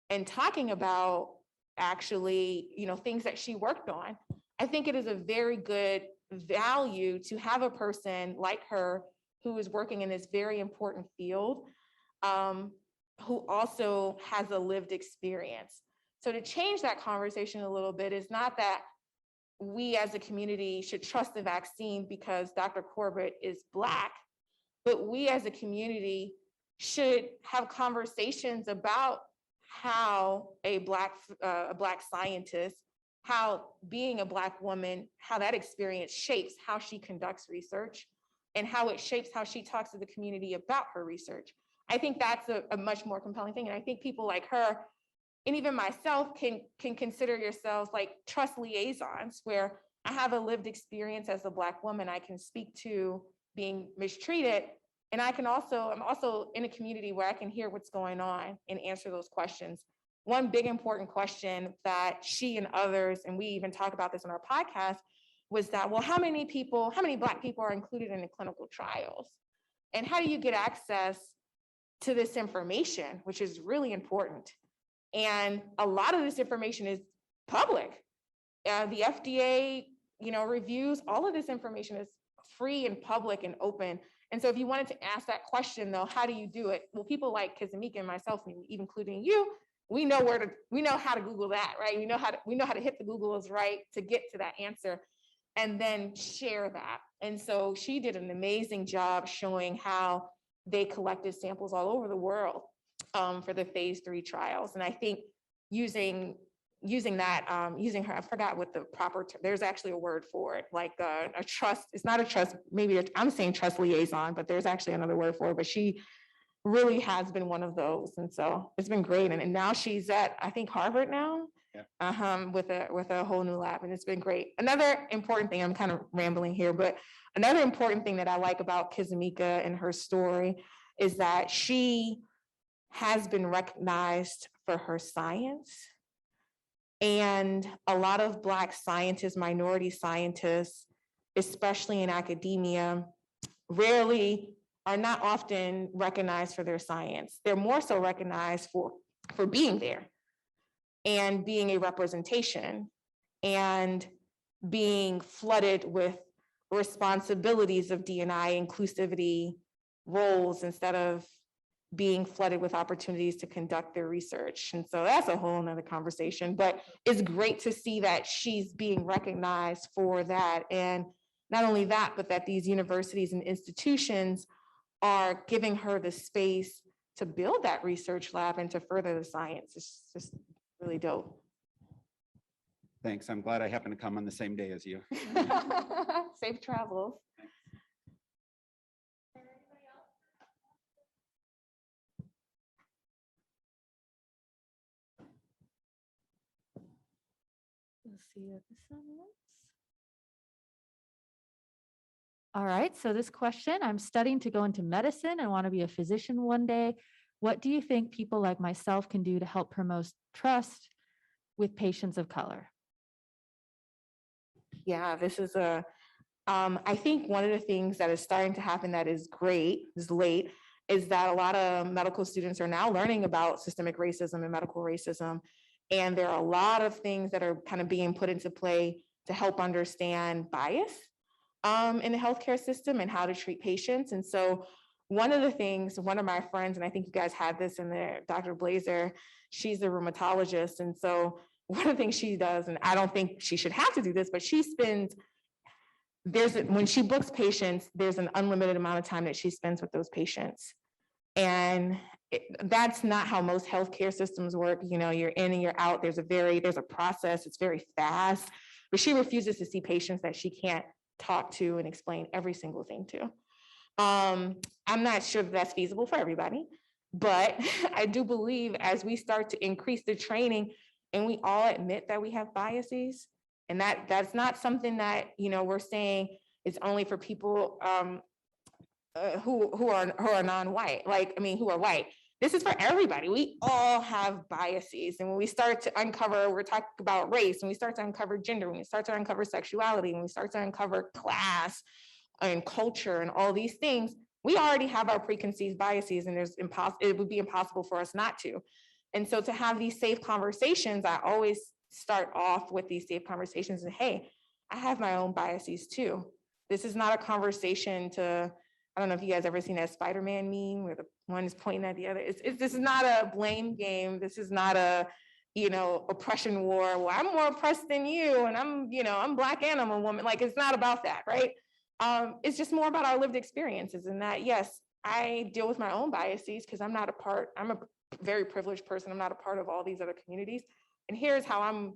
and talking about actually, things that she worked on. I think it is a very good value to have a person like her who is working in this very important field, who also has a lived experience. So to change that conversation a little bit is not that we as a community should trust the vaccine because Dr. Corbett is Black, but we as a community should have conversations about how a Black scientist, how being a Black woman, how that experience shapes how she conducts research and how it shapes how she talks to the community about her research. I think that's a much more compelling thing. And I think people like her, and even myself, can consider yourselves like trust liaisons, where I have a lived experience as a Black woman. I can speak to being mistreated. And I'm also in a community where I can hear what's going on and answer those questions. One big important question that she and others, and we even talk about this in our podcast, was that, well, how many Black people are included in the clinical trials? And how do you get access to this information, which is really important? And a lot of this information is public. The FDA, reviews, all of this information is free and public and open. And so if you wanted to ask that question though, how do you do it? Well, people like Kizimika and myself, even including you, we know how to Google that, right? We know how to hit the Googles right to get to that answer and then share that. And so she did an amazing job showing how they collected samples all over the world for the phase 3 trials. And I think using her, I forgot what the proper, there's actually a word for it, like a trust, it's not a trust, I'm saying trust liaison, but there's actually another word for it, but she really has been one of those. And so it's been great. And now she's at, I think, Harvard now. Yeah. With a whole new lab, and it's been great. Another important thing, I'm kind of rambling here, but another important thing that I like about Kizimika and her story is that she has been recognized for her science. And a lot of Black scientists, minority scientists, especially in academia, are not often recognized for their science. They're more so recognized for being there and being a representation and being flooded with responsibilities of D&I inclusivity roles instead of being flooded with opportunities to conduct their research. And so that's a whole nother conversation, but it's great to see that she's being recognized for that. And not only that, but that these universities and institutions are giving her the space to build that research lab and to further the science. It's just really dope. Thanks. I'm glad I happened to come on the same day as you. Safe travels. Let's see what this one is. All right, so this question, I'm studying to go into medicine and want to be a physician one day. What do you think people like myself can do to help promote trust with patients of color? Yeah, this is I think one of the things that is starting to happen that is great, is late, is that a lot of medical students are now learning about systemic racism and medical racism. And there are a lot of things that are kind of being put into play to help understand bias in the healthcare system and how to treat patients. And so one of the things, one of my friends, and I think you guys had this in there, Dr. Blazer, she's a rheumatologist. And so one of the things she does, and I don't think she should have to do this, but she spends, when she books patients, there's an unlimited amount of time that she spends with those patients. And that's not how most healthcare systems work. You know, you're in and you're out. There's a process. It's very fast, but she refuses to see patients that she can't talk to and explain every single thing to. I'm not sure that that's feasible for everybody, but I do believe as we start to increase the training and we all admit that we have biases, and that's not something that, you know, we're saying is only for people who are non-white, who are white. This is for everybody. We all have biases. And when we start to uncover, we're talking about race, when we start to uncover gender, when we start to uncover sexuality, when we start to uncover class and culture and all these things, we already have our preconceived biases, and it would be impossible for us not to. And so to have these safe conversations, I always start off with these safe conversations and, hey, I have my own biases too. This is not a conversation to, I don't know if you guys ever seen that Spider-Man meme where the one is pointing at the other. This is not a blame game. This is not a, you know, oppression war. Well, I'm more oppressed than you, and I'm Black and I'm a woman. Like, it's not about that, right? It's just more about our lived experiences, and that, yes, I deal with my own biases because I'm a very privileged person. I'm not a part of all these other communities. And here's how I'm,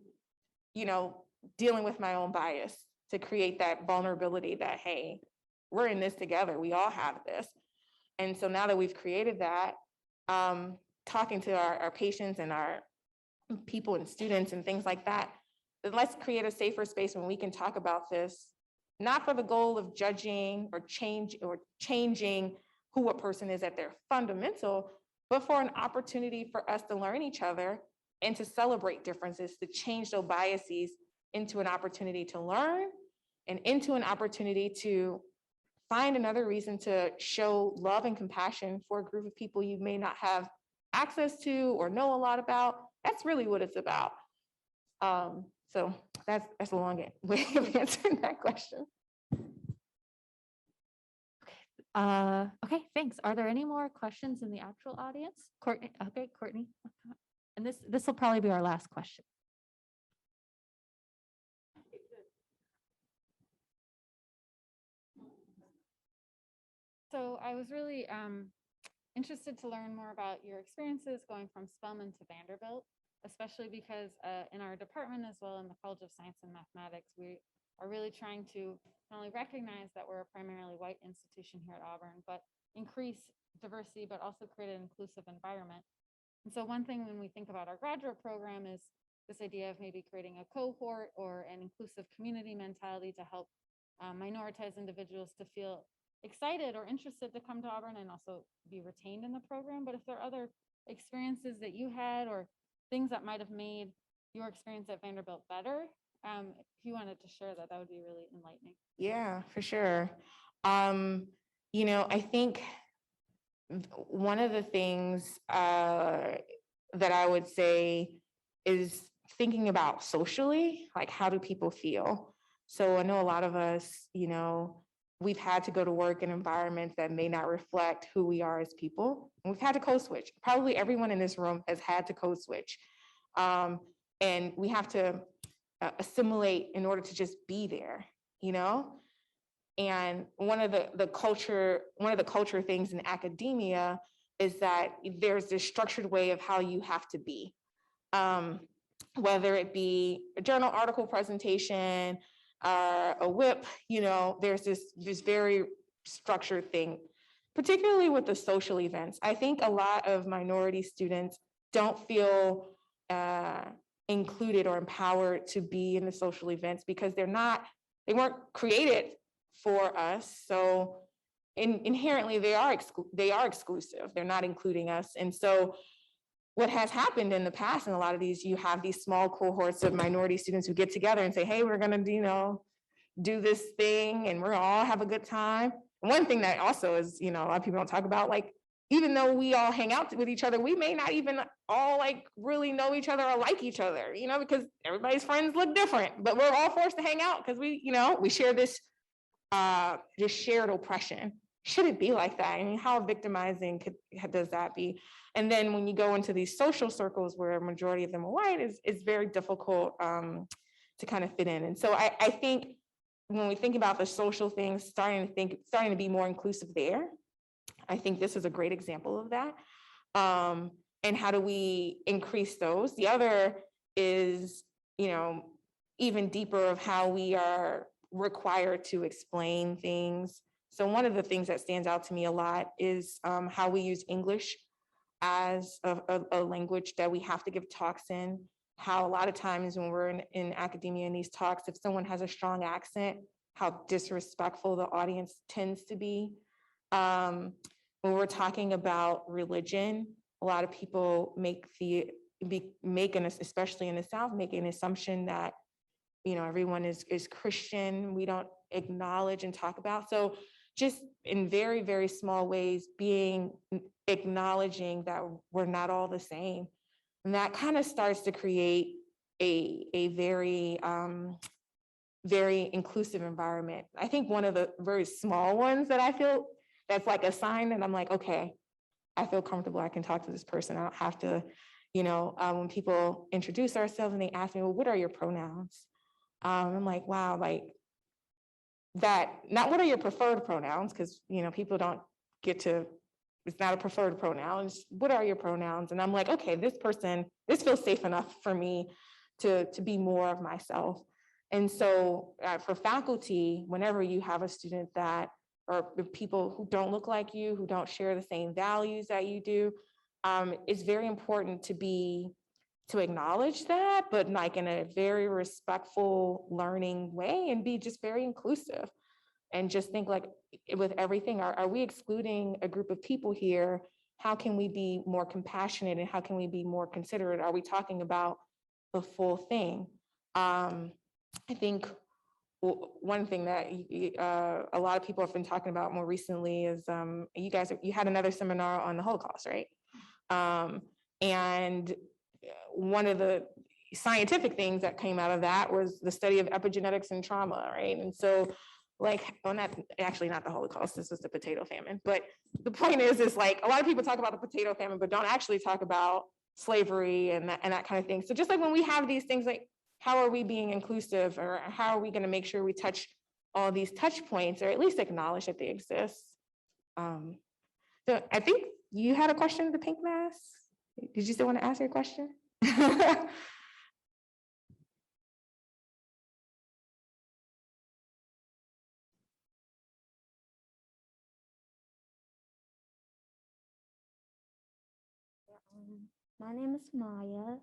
you know, dealing with my own bias to create that vulnerability that, hey, we're in this together. We all have this. And so now that we've created that, talking to our patients and our people and students and things like that, then let's create a safer space when we can talk about this, not for the goal of judging or changing who a person is at their fundamental, but for an opportunity for us to learn each other and to celebrate differences, to change those biases into an opportunity to learn and into an opportunity to find another reason to show love and compassion for a group of people you may not have access to or know a lot about. That's really what it's about. So that's a long way of answering that question. Okay, thanks. Are there any more questions in the actual audience? Courtney, okay, Courtney. And this will probably be our last question. So I was really interested to learn more about your experiences going from Spelman to Vanderbilt, especially because in our department as well in the College of Science and Mathematics, we are really trying to not only recognize that we're a primarily white institution here at Auburn, but increase diversity, but also create an inclusive environment. And so one thing when we think about our graduate program is this idea of maybe creating a cohort or an inclusive community mentality to help minoritized individuals to feel excited or interested to come to Auburn and also be retained in the program. But if there are other experiences that you had or things that might have made your experience at Vanderbilt better, if you wanted to share that, that would be really enlightening. Yeah, for sure. You know, I think one of the things that I would say is thinking about socially, like how do people feel? So I know a lot of us, you know, we've had to go to work in environments that may not reflect who we are as people. And we've had to code switch. Probably everyone in this room has had to code switch. And we have to assimilate in order to just be there, you know? And one of the culture things in academia is that there's this structured way of how you have to be. Whether it be a journal article presentation, a whip, there's this very structured thing, particularly with the social events. I think a lot of minority students don't feel included or empowered to be in the social events because they weren't created for us. So inherently they are exclusive. They're not including us. And so what has happened in the past in a lot of these, you have these small cohorts of minority students who get together and say, hey, we're gonna do this thing and we're gonna all have a good time. And one thing that also is, a lot of people don't talk about, like, even though we all hang out with each other, we may not even all really know each other or like each other, because everybody's friends look different, but we're all forced to hang out because we share this shared oppression. Should it be like that? I mean, how victimizing does that be? And then when you go into these social circles where a majority of them are white, it's very difficult to kind of fit in. And so I think when we think about the social things, starting to be more inclusive there, I think this is a great example of that. And how do we increase those? The other is, even deeper of how we are required to explain things. So one of the things that stands out to me a lot is how we use English as a language that we have to give talks in. How a lot of times when we're in academia in these talks, if someone has a strong accent, how disrespectful the audience tends to be. When we're talking about religion, a lot of people especially in the South, make an assumption that everyone is Christian. We don't acknowledge and talk about. So just in very, very small ways, acknowledging that we're not all the same. And that kind of starts to create a very, very inclusive environment. I think one of the very small ones that I feel that's like a sign that I'm like, okay, I feel comfortable, I can talk to this person. I don't have to, when people introduce ourselves and they ask me, well, what are your pronouns? I'm like, wow, like that, not what are your preferred pronouns? Because, people don't get to, it's not a preferred pronoun. It's what are your pronouns? And I'm like, okay, this feels safe enough for me to be more of myself. And so for faculty, whenever you have a student that, or people who don't look like you, who don't share the same values that you do, it's very important to acknowledge that, but like in a very respectful, learning way, and be just very inclusive. And just think like with everything, are we excluding a group of people here? How can we be more compassionate and how can we be more considerate? Are we talking about the full thing? I think one thing that a lot of people have been talking about more recently is you had another seminar on the Holocaust, right? And one of the scientific things that came out of that was the study of epigenetics and trauma, right? And so not the Holocaust, this was the potato famine. But the point is like a lot of people talk about the potato famine, but don't actually talk about slavery and that kind of thing. So just like when we have these things, like how are we being inclusive, or how are we going to make sure we touch all these touch points, or at least acknowledge that they exist? So I think you had a question, the pink mask. Did you still want to ask your question? My name is Maya.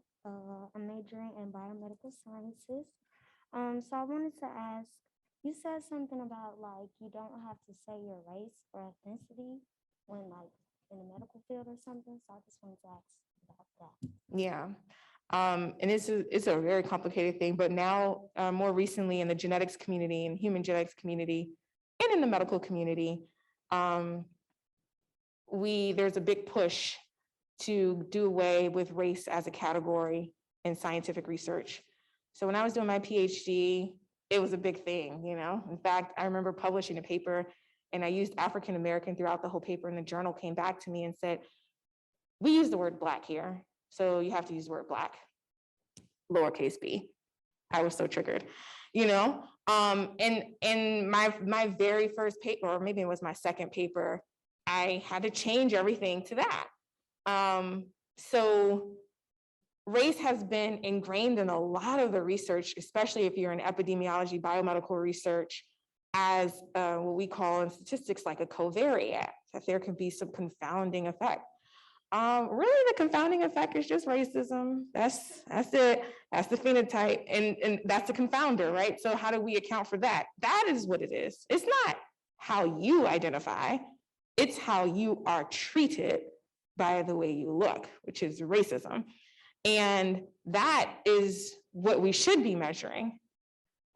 I'm majoring in biomedical sciences. So I wanted to ask, you said something about like you don't have to say your race or ethnicity when like in the medical field or something. So I just wanted to ask about that. Yeah. And it's a very complicated thing, but now more recently in the genetics community and human genetics community and in the medical community, there's a big push to do away with race as a category in scientific research. So when I was doing my PhD, it was a big thing, In fact, I remember publishing a paper and I used African American throughout the whole paper, and the journal came back to me and said, we use the word Black here, so you have to use the word Black, lowercase b. I was so triggered, And my very first paper, or maybe it was my second paper, I had to change everything to that. So race has been ingrained in a lot of the research, especially if you're in epidemiology, biomedical research, as what we call in statistics like a covariate, that there could be some confounding effect. Really, the confounding effect is just racism. That's it. That's the phenotype, and that's the confounder, right? So how do we account for that? That is what it is. It's not how you identify, it's how you are treated by the way you look, which is racism. And that is what we should be measuring.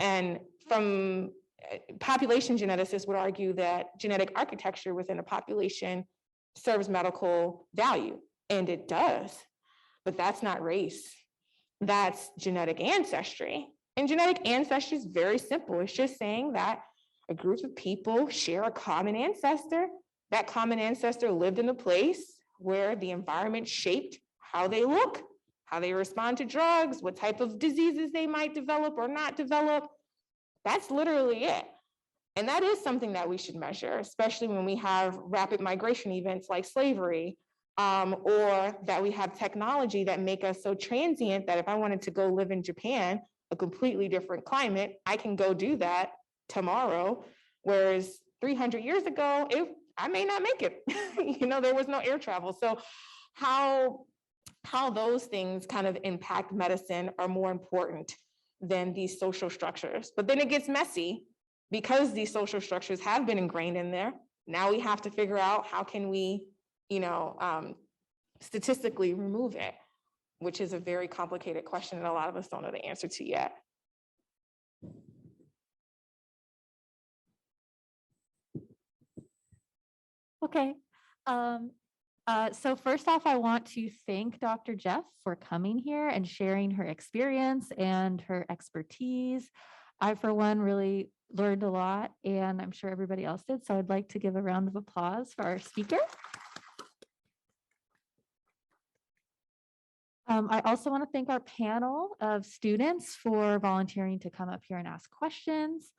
And from population geneticists would argue that genetic architecture within a population serves medical value, and it does, but that's not race. That's genetic ancestry. And genetic ancestry is very simple. It's just saying that a group of people share a common ancestor. That common ancestor lived in a place where the environment shaped how they look, how they respond to drugs, what type of diseases they might develop or not develop. That's literally it. And that is something that we should measure, especially when we have rapid migration events like slavery, or that we have technology that make us so transient that if I wanted to go live in Japan, a completely different climate, I can go do that tomorrow. Whereas 300 years ago, I may not make it. There was no air travel. So how those things kind of impact medicine are more important than these social structures. But then it gets messy because these social structures have been ingrained in there. Now we have to figure out how can we, statistically remove it, which is a very complicated question that a lot of us don't know the answer to yet. Okay. So first off, I want to thank Dr. Jeff for coming here and sharing her experience and her expertise. I, for one, really learned a lot, and I'm sure everybody else did. So I'd like to give a round of applause for our speaker. I also want to thank our panel of students for volunteering to come up here and ask questions.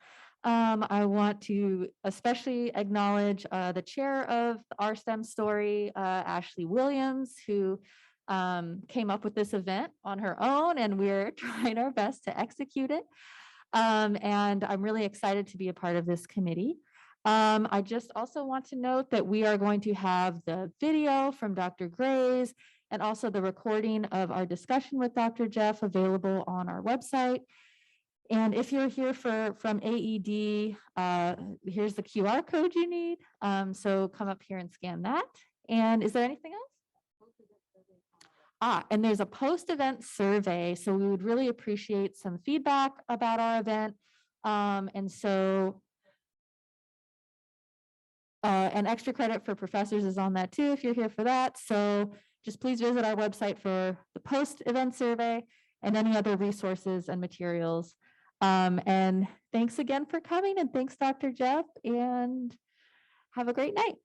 I want to especially acknowledge the chair of our STEM story, Ashley Williams, who came up with this event on her own, and we're trying our best to execute it. And I'm really excited to be a part of this committee. I just also want to note that we are going to have the video from Dr. Grays and also the recording of our discussion with Dr. Jeff available on our website. And if you're here from AED, here's the QR code you need. So come up here and scan that. And is there anything else? And there's a post-event survey. So we would really appreciate some feedback about our event. And extra credit for professors is on that too, if you're here for that. So just please visit our website for the post-event survey and any other resources and materials. And thanks again for coming, and thanks, Dr. Jeff, and have a great night.